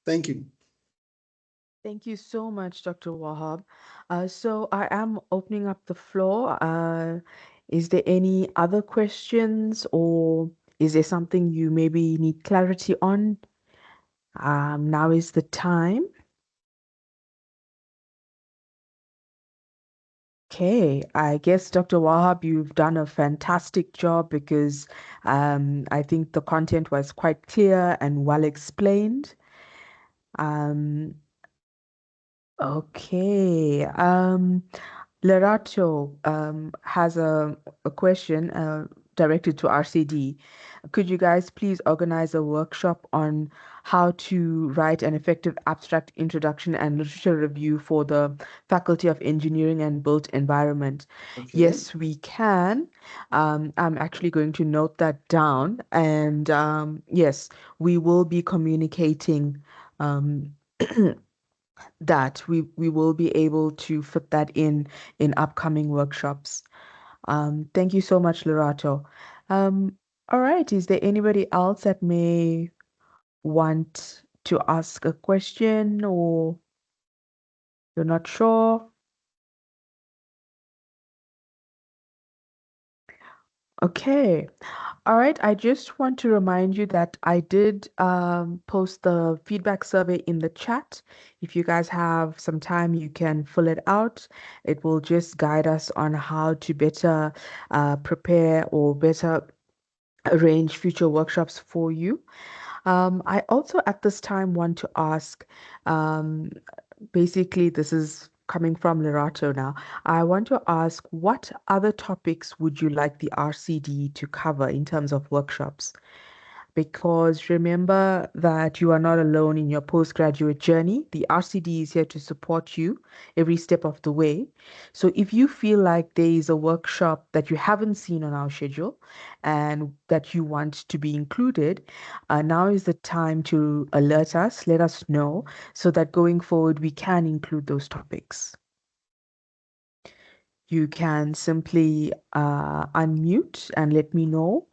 Thank you. Thank you so much, Dr. Wahab. So I am opening up the floor. Is there any other questions, or is there something you maybe need clarity on? Now is the time. Okay, I guess Dr. Wahab, you've done a fantastic job because I think the content was quite clear and well explained. Um, okay. Lerato has a question directed to RCD. Could you guys please organize a workshop on how to write an effective abstract introduction and literature review for the Faculty of Engineering and Built Environment? Okay. Yes, we can. I'm actually going to note that down. And yes, we will be communicating um, that we will be able to fit that in upcoming workshops. Thank you so much, Lorato. All right, is there anybody else that may want to ask a question or you're not sure? Okay. All right. I just want to remind you that I did post the feedback survey in the chat. If you guys have some time, you can fill it out. It will just guide us on how to better prepare or better arrange future workshops for you. I also at this time want to ask, um, basically, this is coming from Lerato now. I want to ask, what other topics would you like the RCD to cover in terms of workshops? Because remember that you are not alone in your postgraduate journey. The RCD is here to support you every step of the way. So if you feel like there is a workshop that you haven't seen on our schedule and that you want to be included, now is the time to alert us, let us know, so that going forward we can include those topics. You can simply unmute and let me know,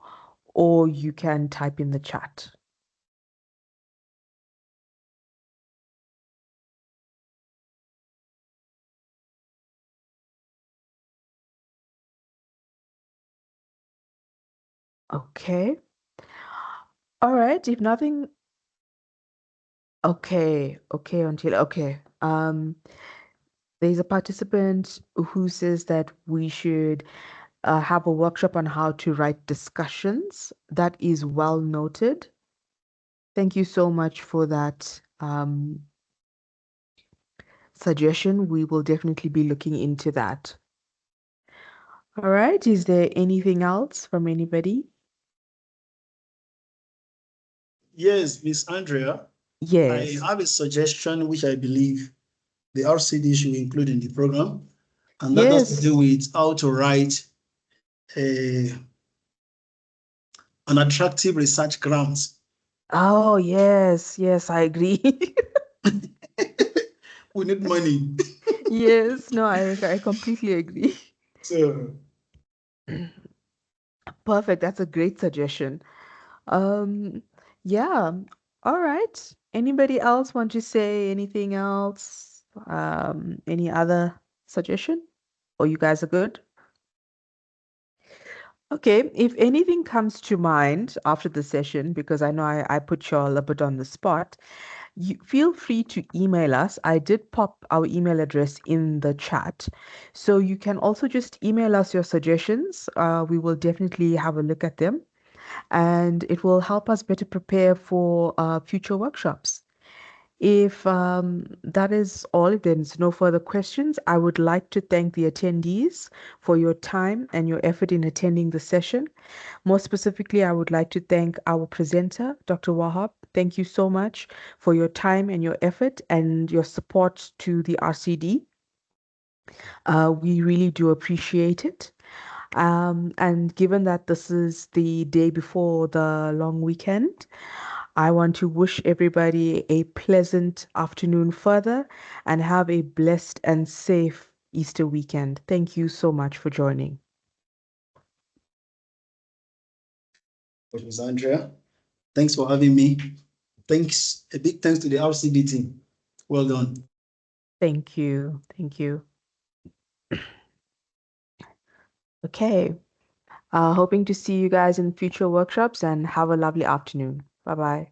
or you can type in the chat. Okay. All right. If nothing, okay, until okay. There's a participant who says that we should have a workshop on how to write discussions. That is well noted. Thank you so much for that suggestion. We will definitely be looking into that. All right. Is there anything else from anybody? Yes, Miss Andrea, I Yes. have a suggestion which I believe the RCD should include in the program, and that has to Yes. do with how to write a, an attractive research grant. Oh, yes. Yes, I agree. We need money. Yes. No, I completely agree. So, Perfect. That's a great suggestion. Um, yeah. All right. Anybody else want to say anything else? Any other suggestion? Or you guys are good? Okay. If anything comes to mind after the session, because I know I put you all a bit on the spot, you feel free to email us. I did pop our email address in the chat. So you can also just email us your suggestions. We will definitely have a look at them and it will help us better prepare for future workshops. If that is all, if there's no further questions, I would like to thank the attendees for your time and your effort in attending the session. More specifically, I would like to thank our presenter, Dr. Wahab. Thank you so much for your time and your effort and your support to the RCD. We really do appreciate it. And given that this is the day before the long weekend, I want to wish everybody a pleasant afternoon further and have a blessed and safe Easter weekend. Thank you so much for joining. Miss Andrea, thanks for having me. Thanks, a big thanks to the RCD team. Well done. Thank you. Thank you. Okay. Hoping to see you guys in future workshops and have a lovely afternoon. Bye bye.